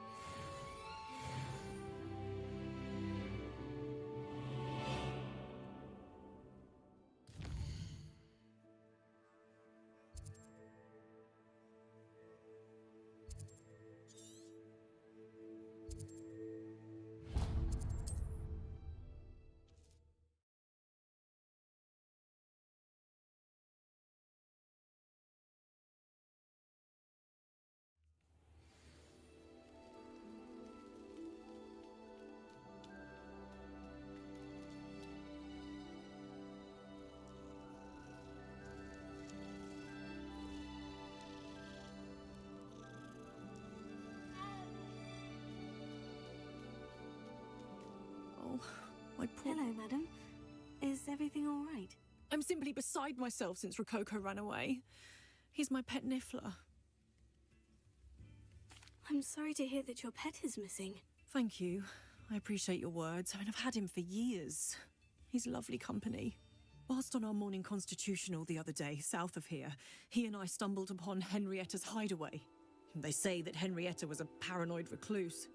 My poor... Hello, madam. Is everything all right? I'm simply beside myself since Rococo ran away. He's my pet Niffler. I'm sorry to hear that your pet is missing. Thank you. I appreciate your words. I mean, I've had him for years. He's lovely company. Whilst on our morning constitutional the other day, south of here, he and I stumbled upon Henrietta's hideaway. They say that Henrietta was a paranoid recluse,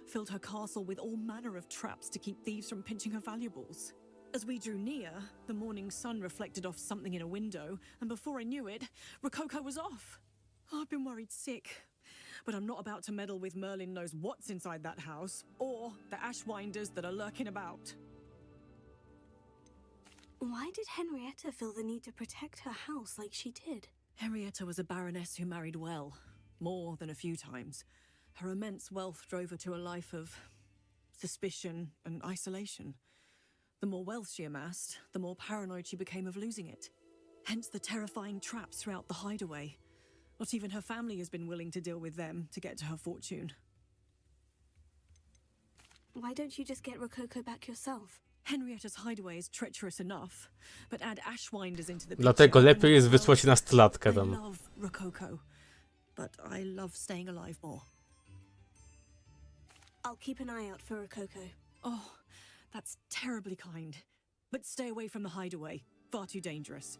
filled her castle with all manner of traps to keep thieves from pinching her valuables. As we drew near, the morning sun reflected off something in a window, and before I knew it, Rococo was off. I've been worried sick, but I'm not about to meddle with Merlin knows what's inside that house, or the ashwinders that are lurking about. Why did Henrietta feel the need to protect her house like she did? Henrietta was a baroness who married well, more than a few times. Her immense wealth drove her to a life of suspicion and isolation. The more wealth she amassed, the more paranoid she became of losing it. Hence the terrifying traps throughout the hideaway. Not even her family has been willing to deal with them to get to her fortune. Why don't you just get Rococo back yourself? Henrietta's hideaway is treacherous enough, but add ashwinders into the Dlatego lepiej jest wysłać nastolatkę I tam. love Rococo, but I love staying alive more. I'll keep an eye out for Rococo. Oh, that's terribly kind. But stay away from the hideaway. Far too dangerous.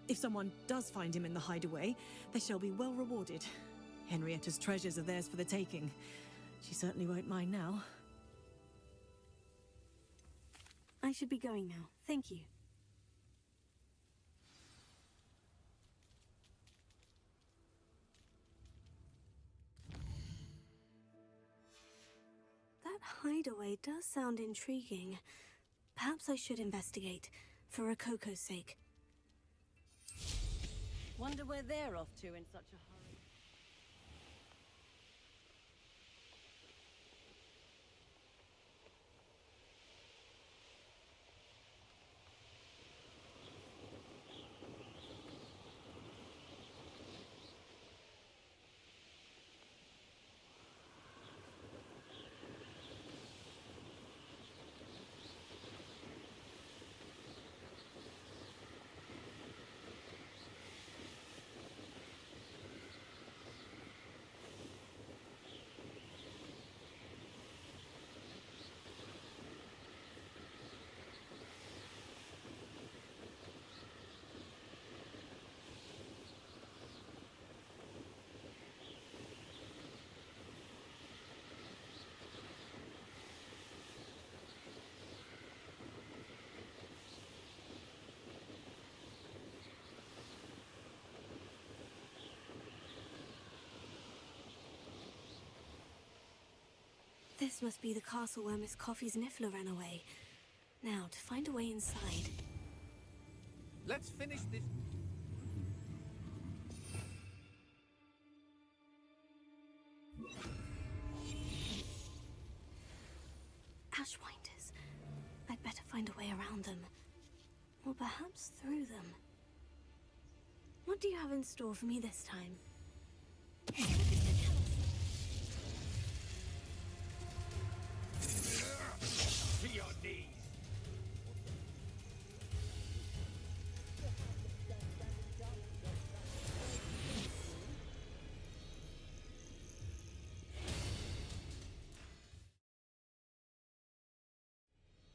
If someone does find him in the hideaway, they shall be well rewarded. Henrietta's treasures are theirs for the taking. She certainly won't mind now. I should be going now. Thank you. That hideaway does sound intriguing. Perhaps I should investigate, for Rococo's sake. Wonder where they're off to in such a hurry. This must be the castle where Miss Coffee's Niffler ran away. Now, to find a way inside. Let's finish this. Ashwinders. I'd better find a way around them. Or perhaps through them. What do you have in store for me this time? To your knees.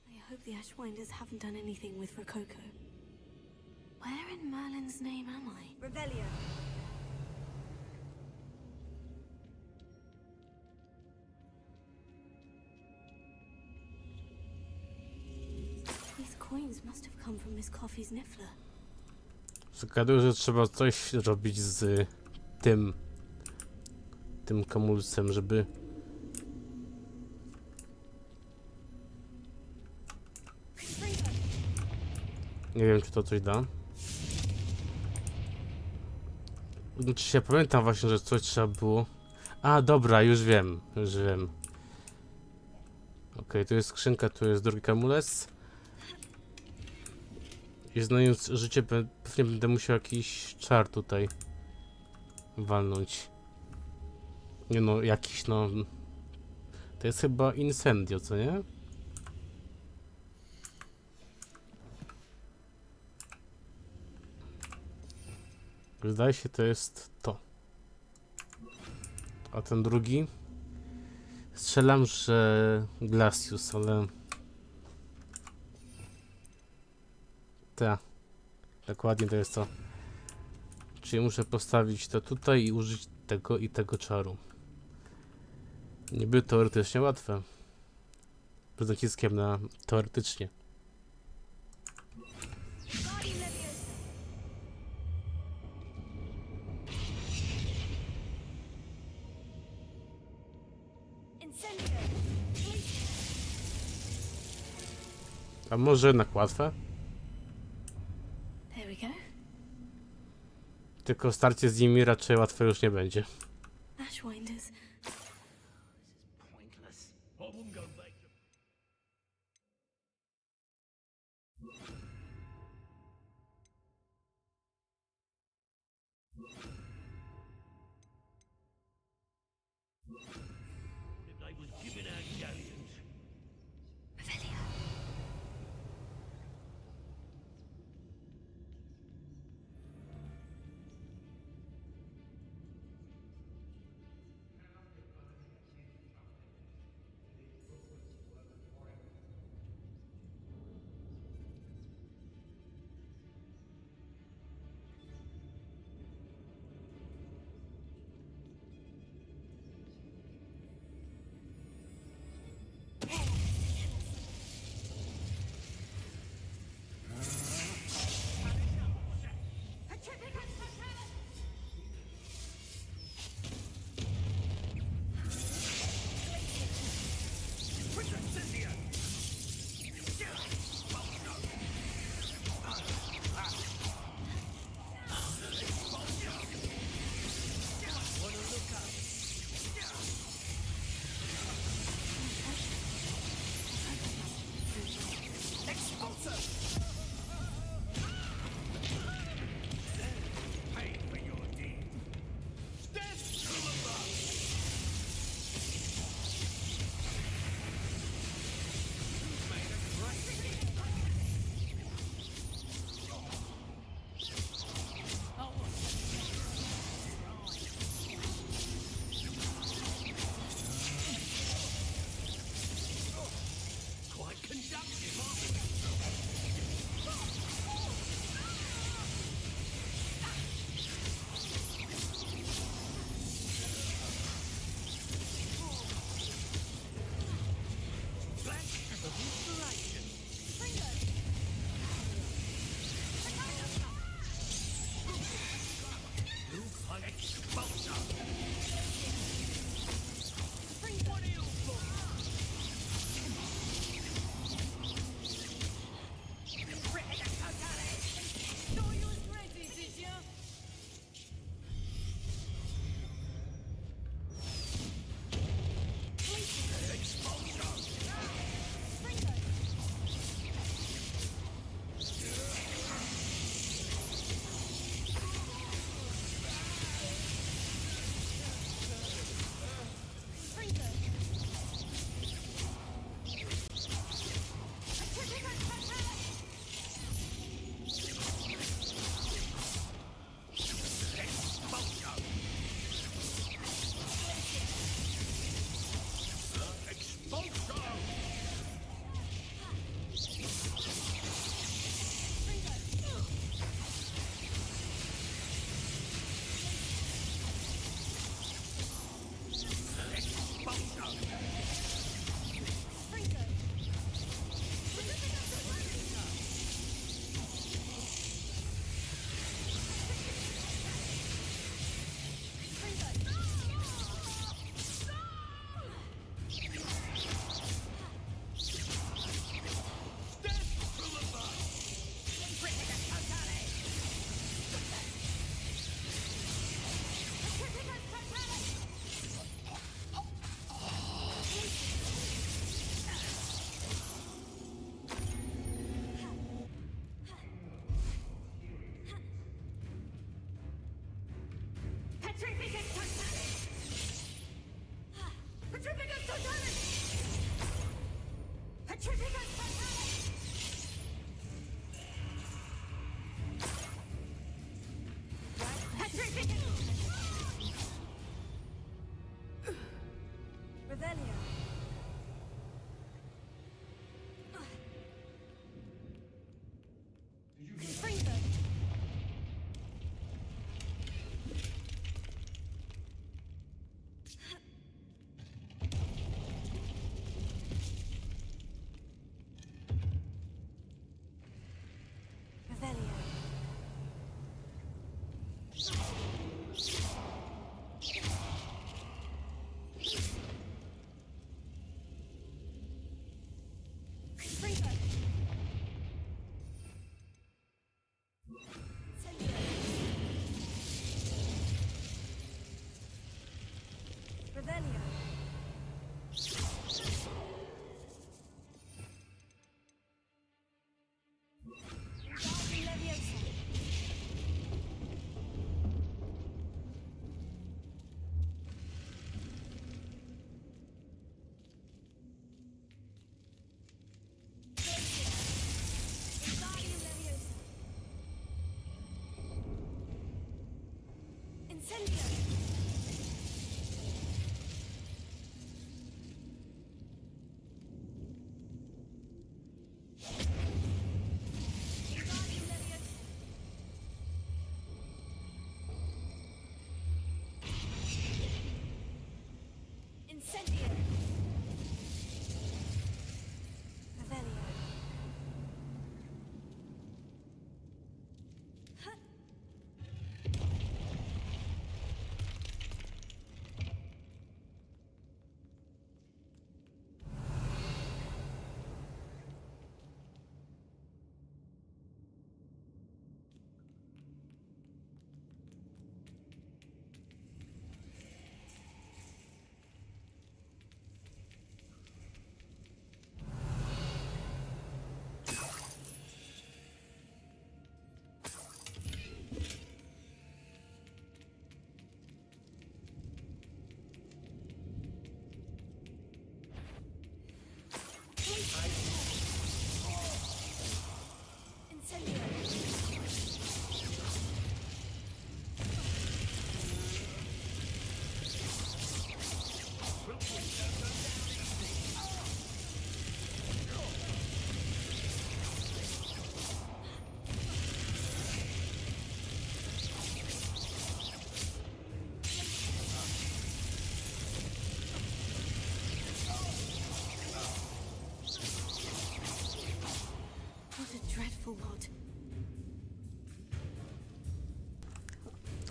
I hope the Ashwinders haven't done anything with Rococo. Where in Merlin's name am I? Revelio. These coins must have come from Miss Coffee's Niffler. Zgaduję, że trzeba coś robić z tym kamulcem, żeby... Nie wiem, czy to coś da. Znaczy się pamiętam właśnie, że coś trzeba było... A, dobra, już wiem, Okej, tu jest skrzynka, tu jest drugi kamulec. I znając życie, pewnie będę musiał jakiś czar tutaj walnąć. Nie no, jakiś no... To jest chyba incendio, co nie? Wydaje się, to jest to. A ten drugi? Strzelam, że Glacius, ale... Dokładnie to jest to. Czyli muszę postawić to tutaj i użyć tego i tego czaru. Niby teoretycznie łatwe. Z naciskiem na teoretycznie. A może jednak łatwe? There we go. Tylko starcie z nimi raczej łatwe już nie będzie. Ashwinders. Pointless. I wouldn't go back. If they was giving out galleons.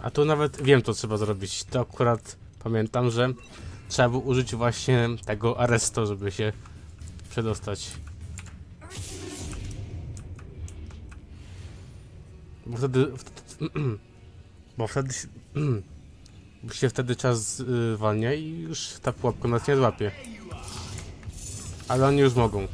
A tu nawet wiem, co trzeba zrobić. To akurat pamiętam, że trzeba było użyć właśnie tego aresto, żeby się przedostać. Bo się wtedy czas zwalnia i już ta pułapka nas nie złapie. Ale oni już mogą.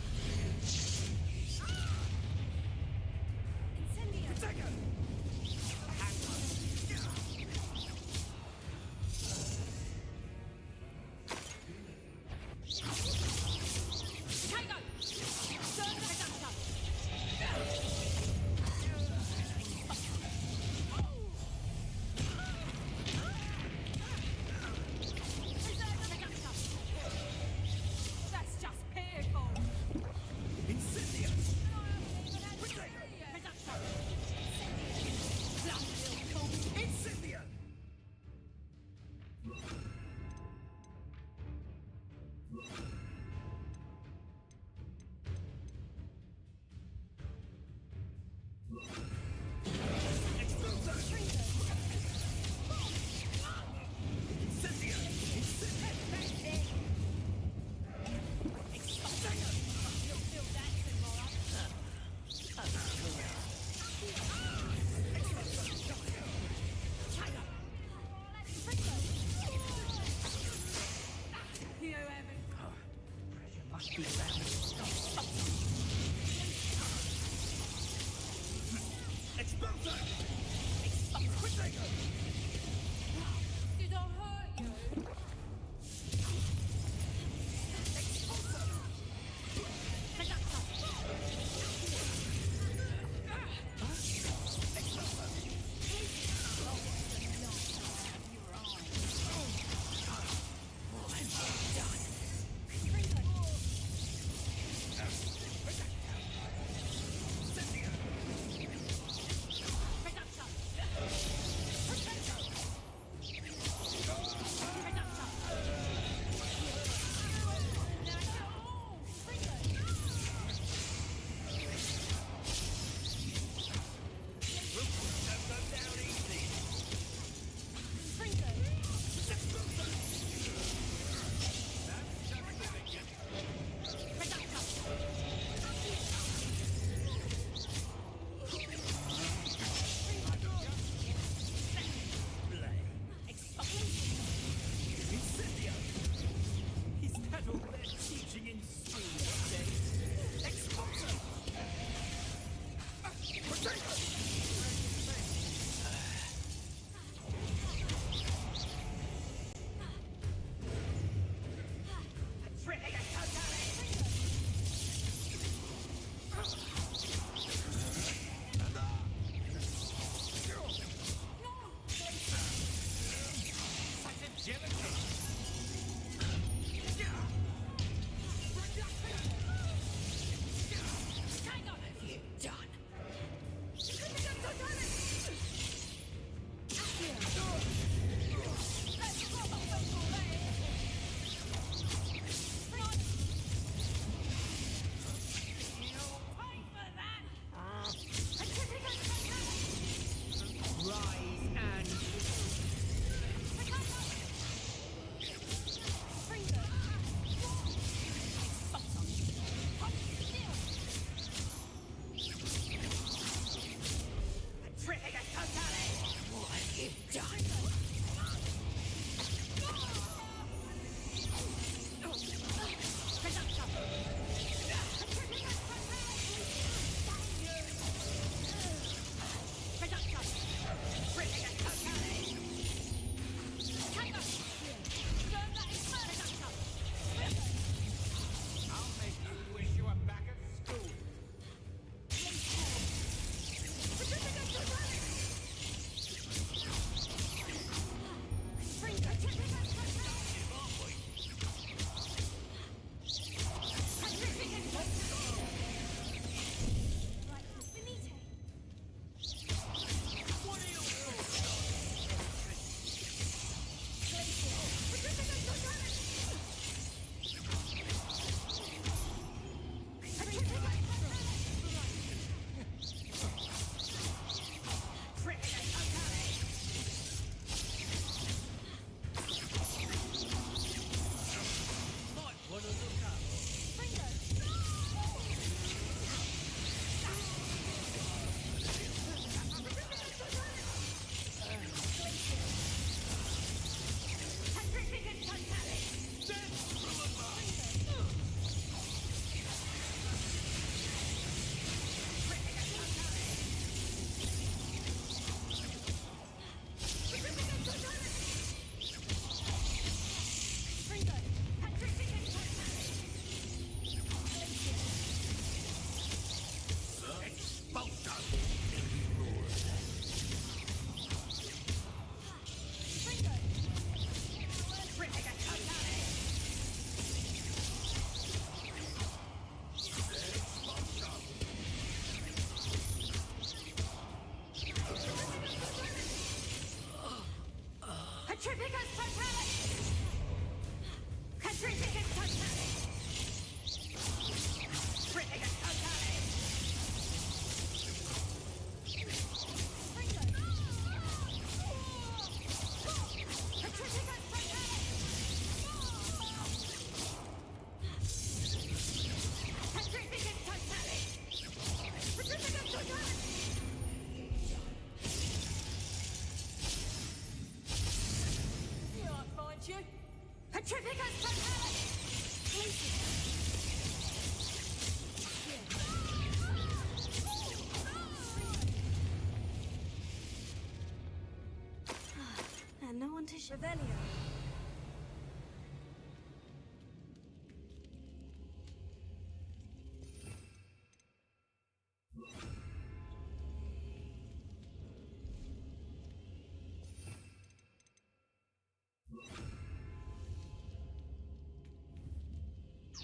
Revelio.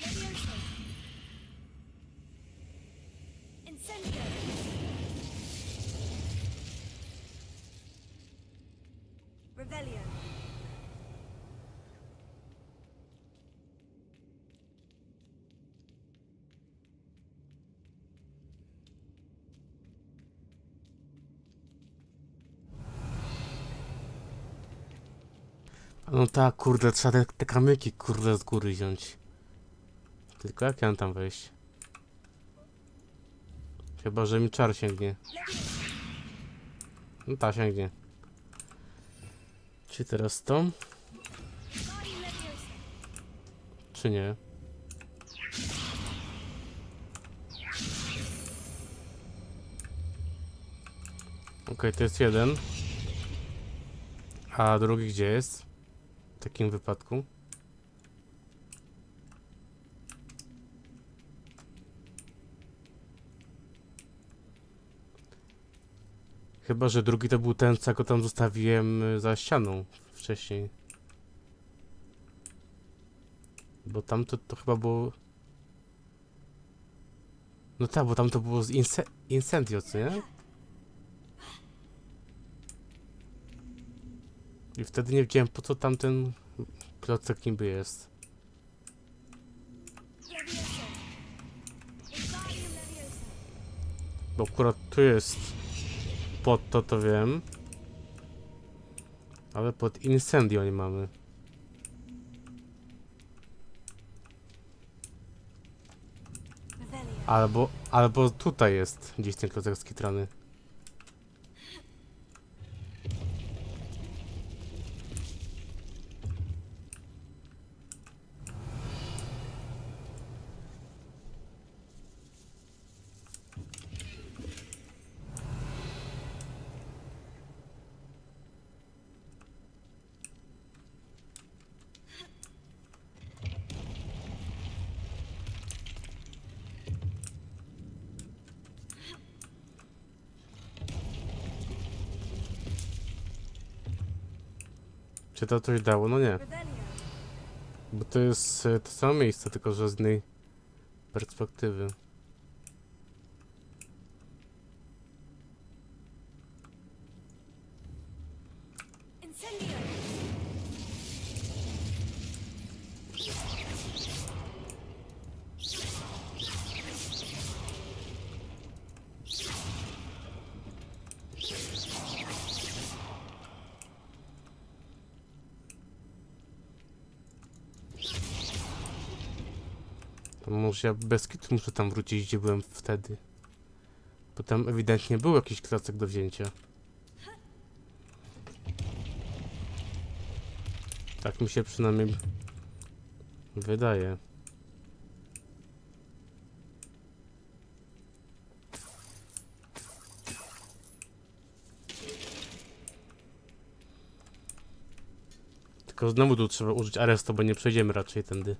Levioso. Incendio. Revelio. No tak, kurde, trzeba te kamyki, kurde, z góry wziąć. Tylko jak ja mam tam wejść? Chyba, że mi czar sięgnie. No ta sięgnie. Czy teraz to? Czy nie? Okej, to jest jeden. A drugi gdzie jest? W takim wypadku. Chyba, że drugi to był ten, co go tam zostawiłem za ścianą wcześniej. Bo tamto to chyba było... No tak, bo tam to było z Incendio, co nie? I wtedy nie wiedziałem, po co tamten klocek niby jest. Bo akurat tu jest pod to wiem. Ale pod Incendio nie mamy. Albo tutaj jest gdzieś ten klocek skitrany. Czy to coś dało? No nie. Bo to jest to samo miejsce, tylko że z innej perspektywy. To może ja bez kitu muszę tam wrócić, gdzie byłem wtedy. Bo tam ewidentnie był jakiś klocek do wzięcia. Tak mi się przynajmniej wydaje. Tylko znowu tu trzeba użyć arestu, bo nie przejdziemy raczej tędy.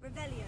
Revelio.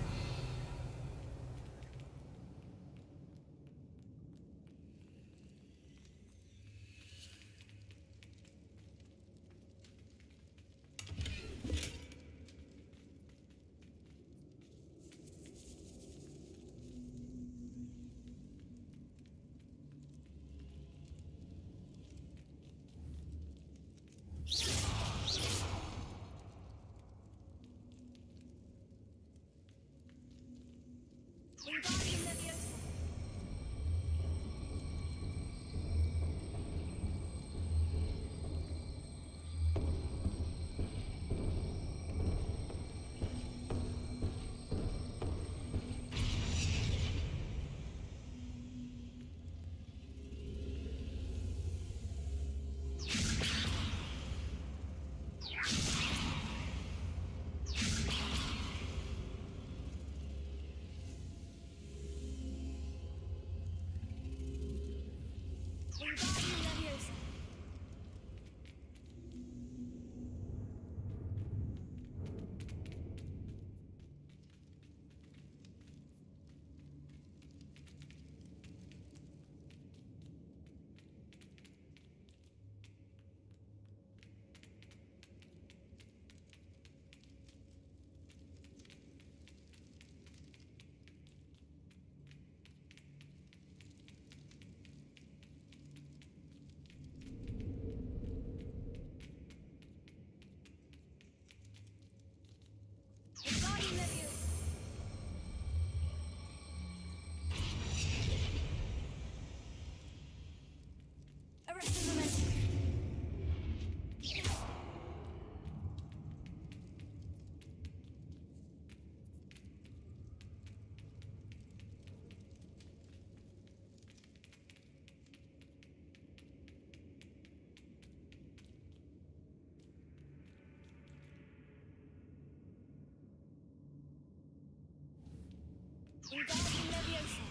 Wingardium Leviosa.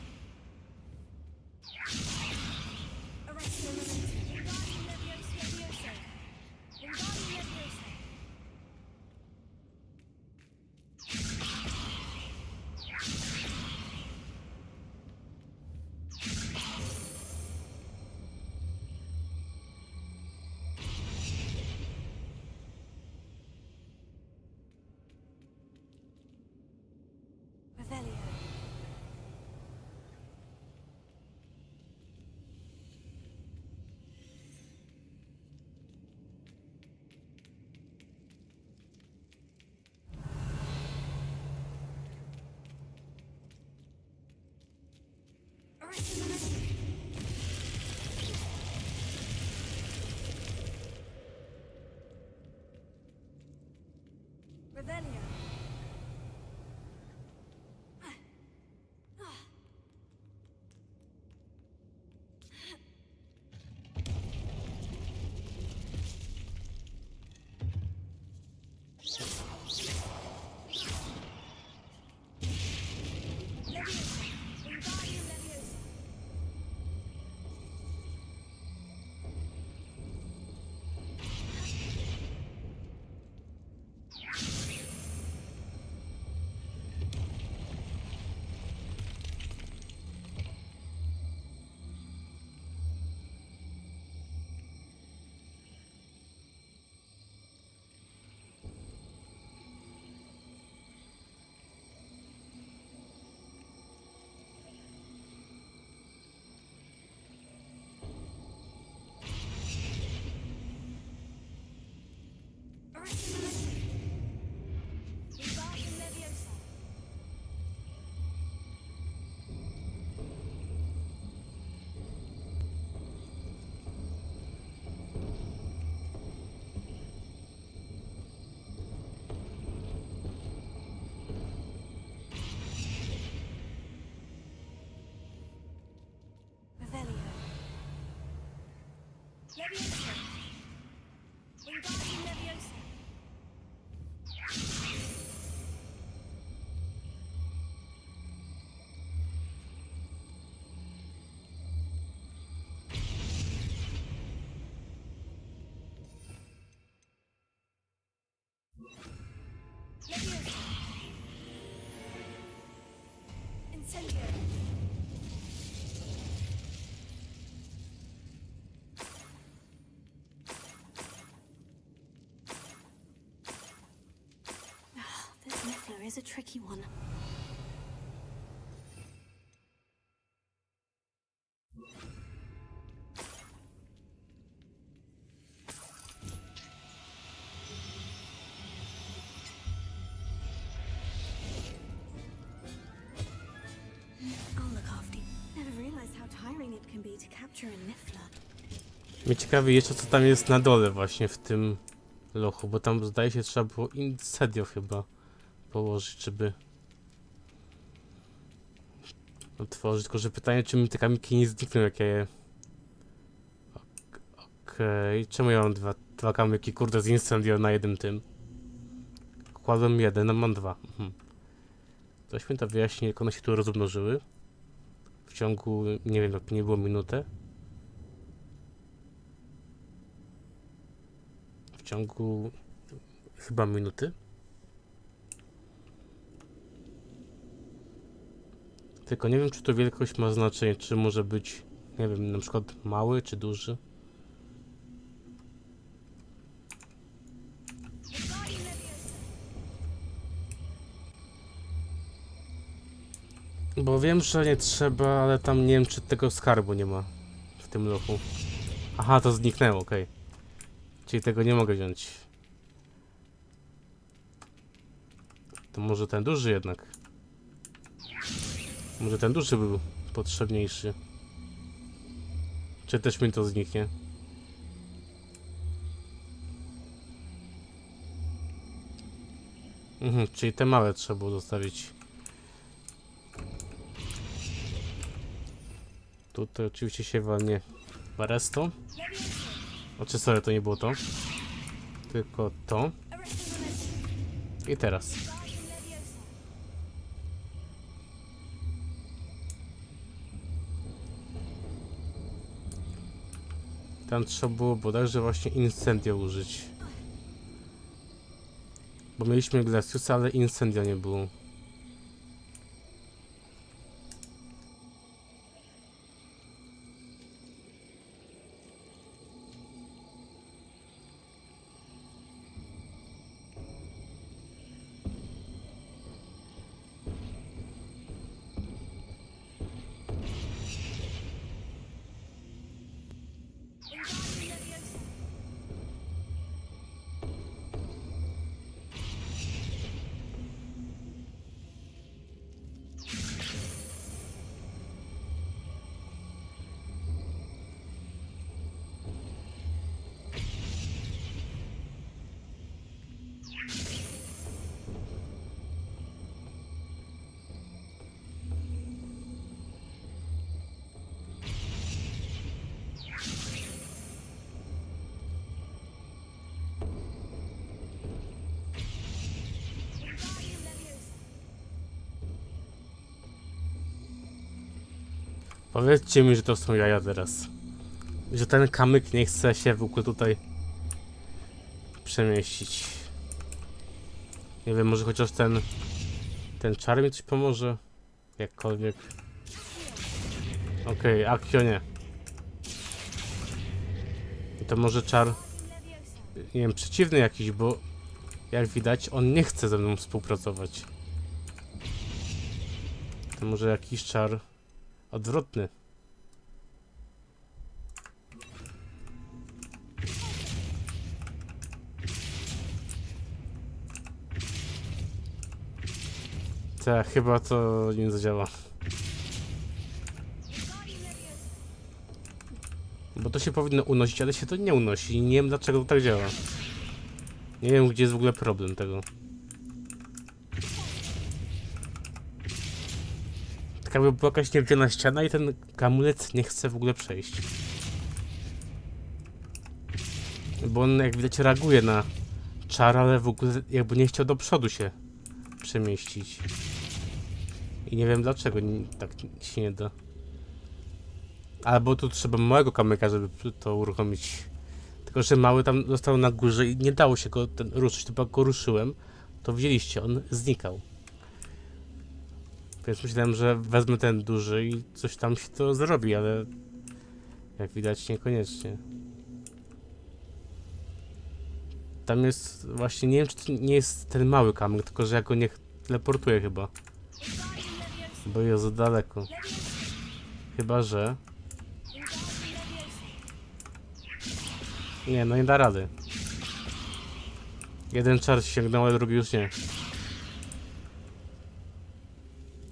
Arrest the momentum. Wingardium Leviosa. Wingardium Leviosa. Revelio. Arrest the momentum. Revelio. This Niffler is a tricky one. I'll look after you. Never realized how tiring it can be to capture a Niffler. Mnie ciekawi jeszcze, co tam jest na dole właśnie w tym lochu, bo tam zdaje się trzeba było incendio chyba położyć, żeby otworzyć, tylko że pytanie, czy mi te kamyki nie znikną, jak ja je... Okej, czemu ja mam dwa kamyki, kurde, z incendio na jednym tym? Kładłem jeden, a mam dwa. Coś mi to wyjaśni, jak one się tu rozmnożyły. W ciągu, nie wiem, jak nie było minutę. W ciągu chyba minuty. Tylko nie wiem, czy to wielkość ma znaczenie, czy może być, nie wiem, na przykład mały, czy duży. Bo wiem, że nie trzeba, ale tam nie wiem, czy tego skarbu nie ma w tym lochu. Aha, to zniknęło, okej. Czyli tego nie mogę wziąć. To może ten duży jednak. Może ten duży był potrzebniejszy. Czy też mi to zniknie? Czyli te małe trzeba było zostawić. Tutaj oczywiście się walnie Baresto. Znaczy, sorry, to nie było to. Tylko to. I teraz. Tam trzeba było bodajże właśnie incendio użyć. Bo mieliśmy Glaciusa, ale incendia nie było. Powiedzcie mi, że to są jaja teraz. Że ten kamyk nie chce się w ogóle tutaj przemieścić. Nie wiem, może chociaż ten czar mi coś pomoże? Jakkolwiek. Okej, Akio nie. I to może czar, nie wiem, przeciwny jakiś, bo jak widać on nie chce ze mną współpracować. To może jakiś czar odwrotny. Tak, chyba to nie zadziała. Bo to się powinno unosić, ale się to nie unosi i nie wiem, dlaczego to tak działa. Nie wiem, gdzie jest w ogóle problem tego. Tak jakby była jakaś niewidzialna ściana i ten amulet nie chce w ogóle przejść. Bo on, jak widać, reaguje na czar, ale w ogóle jakby nie chciał do przodu się przemieścić. I nie wiem dlaczego tak się nie da. Albo tu trzeba małego kamyka, żeby to uruchomić. Tylko że mały tam został na górze i nie dało się go ruszyć. To jak go ruszyłem, to widzieliście, on znikał. Więc myślałem, że wezmę ten duży i coś tam się to zrobi, ale jak widać niekoniecznie. Tam jest właśnie, nie wiem czy to nie jest ten mały kamyk, tylko że ja go nie teleportuję chyba. Bo jest za daleko. Chyba, że... Nie, no nie da rady. Jeden czar sięgnął, ale drugi już nie.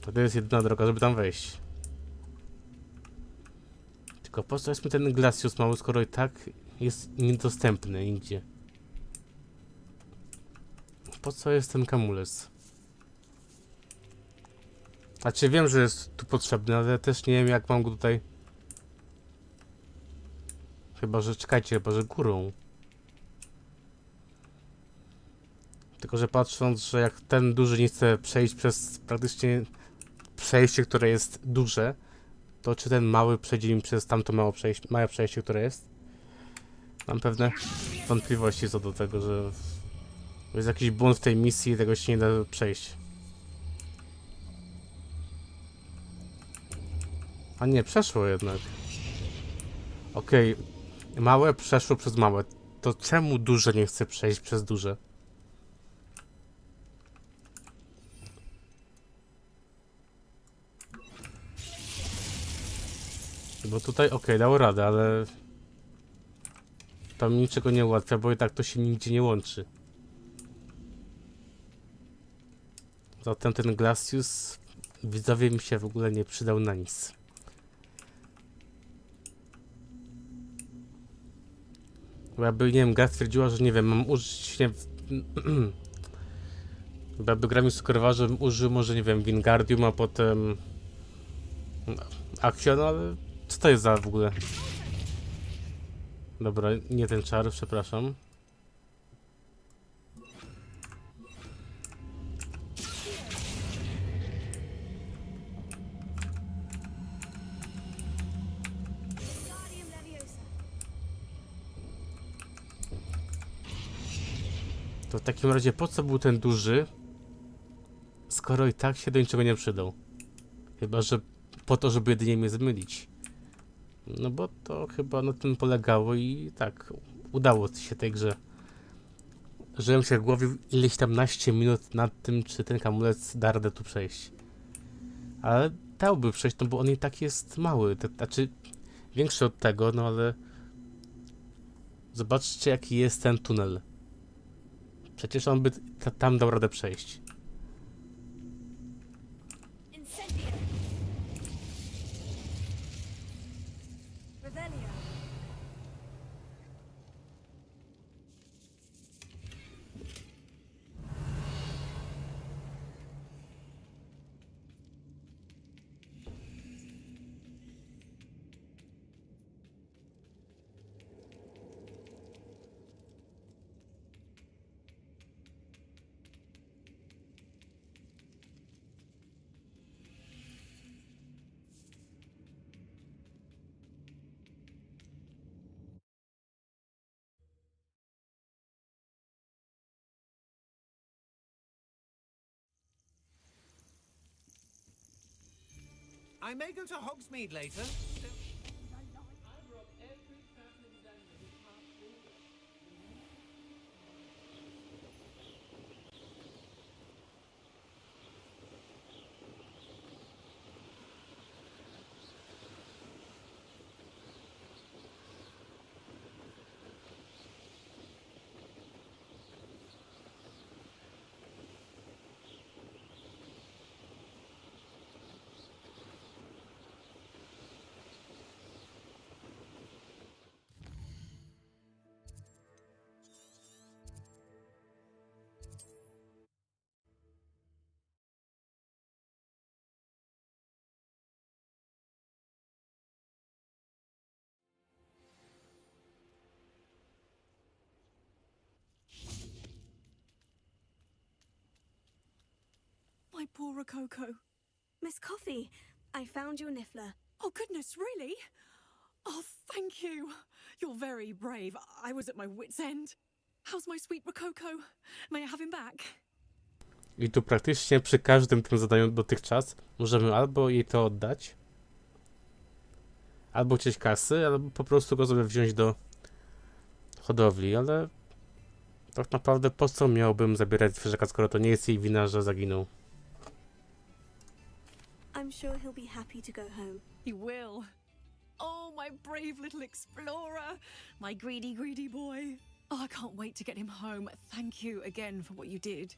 To jest jedyna droga, żeby tam wejść. Tylko po co jest mi ten Glacius mały, skoro i tak jest niedostępny nigdzie? Po co jest ten kamulec? Znaczy wiem, że jest tu potrzebny, ale też nie wiem jak mam go tutaj... Chyba, że czekajcie, chyba, że górą. Tylko, że patrząc, że jak ten duży nie chce przejść przez praktycznie przejście, które jest duże, to czy ten mały przejdzie mi przez tamto małe przejście, które jest? Mam pewne wątpliwości co do tego, że jest jakiś błąd w tej misji i tego się nie da przejść. A nie, przeszło jednak. Okej, małe przeszło przez małe. To czemu duże nie chce przejść przez duże? Bo tutaj dało radę, ale tam niczego nie ułatwia, bo i tak to się nigdzie nie łączy. Zatem ten Glacius widzowie mi się w ogóle nie przydał na nic. Bo jakby, nie wiem, gra stwierdziła, że nie wiem, mam użyć, nie wiem, bo jakby gra mi sugerowała, że użył może, nie wiem, Wingardium, a potem Action, ale co to jest za w ogóle? Dobra, nie ten czar, przepraszam. To w takim razie po co był ten duży, skoro i tak się do niczego nie przydał? Chyba, że po to, żeby jedynie mnie zmylić. No bo to chyba na tym polegało i tak, udało się tej grze. Żebym się głowił ileś tam naście minut nad tym, czy ten kamulec da radę tu przejść. Ale dałby przejść, no bo on i tak jest mały, znaczy większy od tego, no ale zobaczcie jaki jest ten tunel. Przecież on by tam dał radę przejść. I may go to Hogsmeade later. My poor Rococo. Miss Coffee, I found your niffler. Oh, goodness, really? Oh, thank you. You're very brave. I was at my wit's end. How's my sweet Rococo? May I have him back? I tu praktycznie przy każdym tym zadaniu dotychczas możemy albo jej to oddać, albo chcieć kasy, albo po prostu go sobie wziąć do hodowli, ale tak naprawdę po co miałbym zabierać zwierzaka, skoro to nie jest jej wina, że zaginął. I'm sure he'll be happy to go home. He will. Oh, my brave little explorer. My greedy, greedy boy. Oh, I can't wait to get him home. Thank you again for what you did.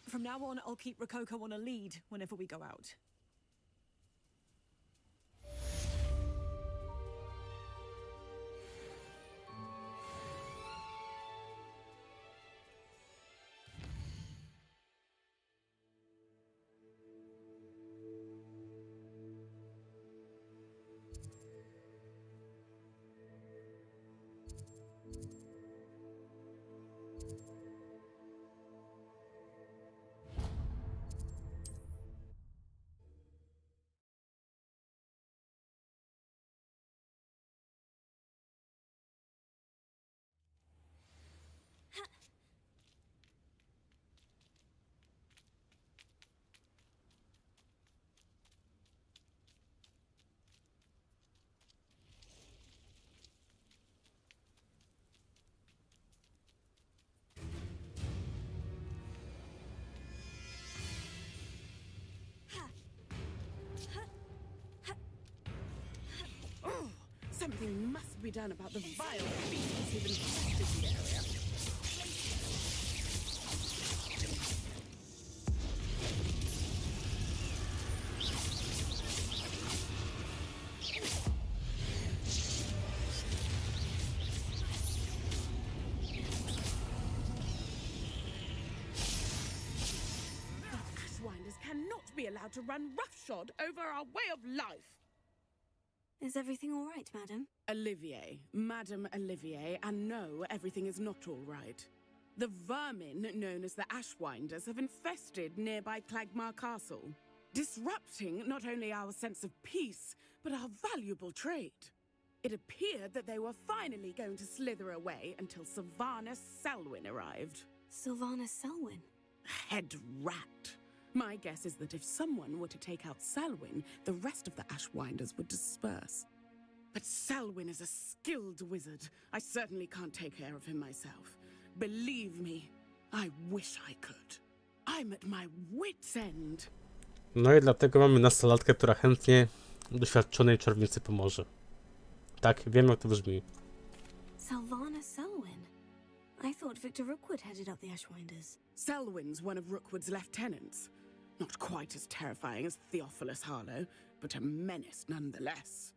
From now on, I'll keep Rococo on a lead whenever we go out. Something must be done about the vile beasts who've infested the area. The Ashwinders cannot be allowed to run roughshod over our way of life. Is everything all right, madam? Olivier, Madame Olivier, and no, everything is not all right. The vermin known as the Ashwinders have infested nearby Clagmar Castle, disrupting not only our sense of peace, but our valuable trade. It appeared that they were finally going to slither away until Sylvanus Selwyn arrived. Sylvanus Selwyn? Head rat. My guess is that if someone were to take out Selwyn, the rest of the Ashwinders would disperse. But Selwyn is a skilled wizard. I certainly can't take care of him myself. Believe me, I wish I could. I'm at my wit's end. No i dlatego mamy nastolatkę, która chętnie doświadczonej czarownicy pomoże. Tak, wiem jak to brzmi. Sylvanus Selwyn? I thought Victor Rookwood headed up the Ashwinders. Selwyn's one of Rookwood's lieutenants. Not quite as terrifying as Theophilus Harlow, but a menace nonetheless.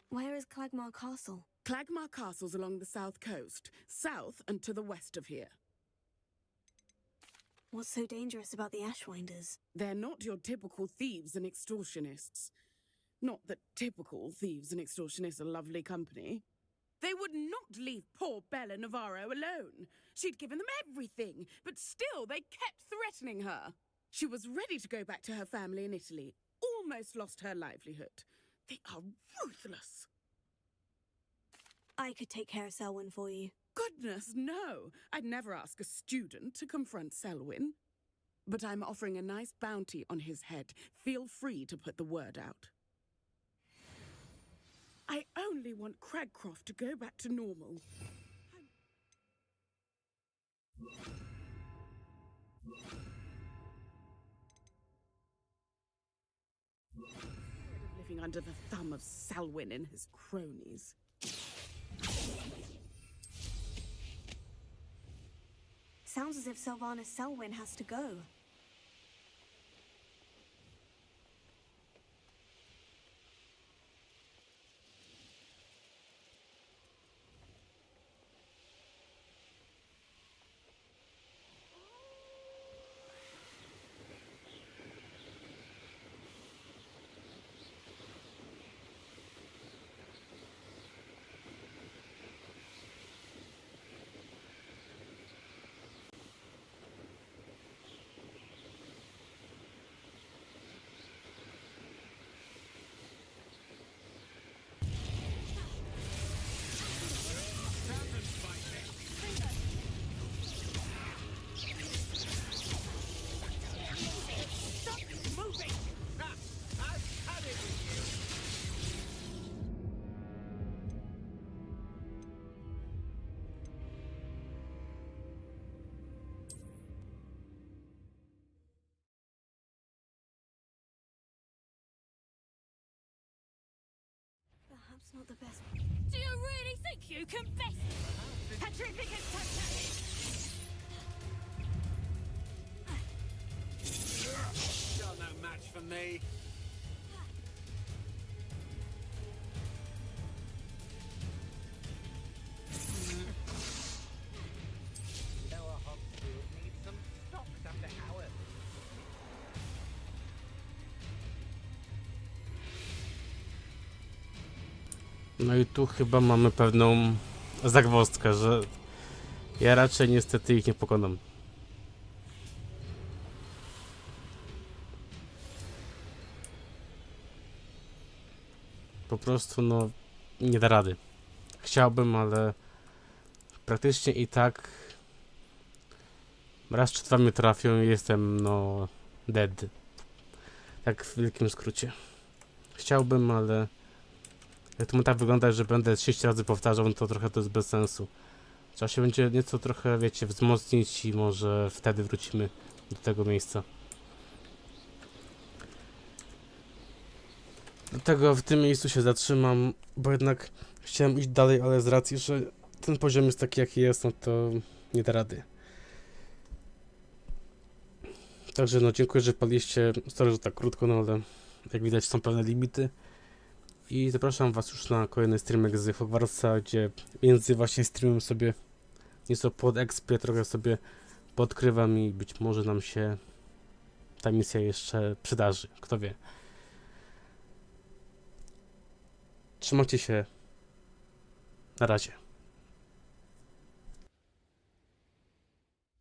Where is Clagmar Castle? Clagmar Castle's along the south coast, south and to the west of here. What's so dangerous about the Ashwinders? They're not your typical thieves and extortionists. Not that typical thieves and extortionists are lovely company. They would not leave poor Bella Navarro alone. She'd given them everything, but still they kept threatening her. She was ready to go back to her family in Italy, almost lost her livelihood. They are ruthless. I could take care of Selwyn for you. Goodness, no. I'd never ask a student to confront Selwyn. But I'm offering a nice bounty on his head. Feel free to put the word out. I only want Cragcroft to go back to normal. Living under the thumb of Selwyn and his cronies. Sounds as if Sylvanus Selwyn has to go. It's not the best. Do you really think you can best? Petrificus Tactalis! You're no match for me. Lower Hogsfield needs some stocks under Howard. No i tu chyba mamy pewną zagwozdkę, że ja raczej niestety ich nie pokonam. Po prostu no nie da rady. Chciałbym, ale praktycznie i tak raz czy dwa mnie trafią i jestem no dead. Tak w wielkim skrócie. Chciałbym, ale jak to mu tak wygląda, że będę 6 razy powtarzał, no to trochę to jest bez sensu. Trzeba się będzie nieco trochę, wiecie, wzmocnić i może wtedy wrócimy do tego miejsca. Dlatego w tym miejscu się zatrzymam, bo jednak chciałem iść dalej, ale z racji, że ten poziom jest taki jaki jest, no to nie da rady. Także no dziękuję, że padliście. Sorry, że tak krótko, no ale jak widać są pewne limity. I zapraszam was już na kolejny streamek z Hogwartsa, gdzie między właśnie streamem sobie nieco podekspię, trochę sobie podkrywam i być może nam się ta misja jeszcze przydarzy, kto wie. Trzymajcie się. Na razie.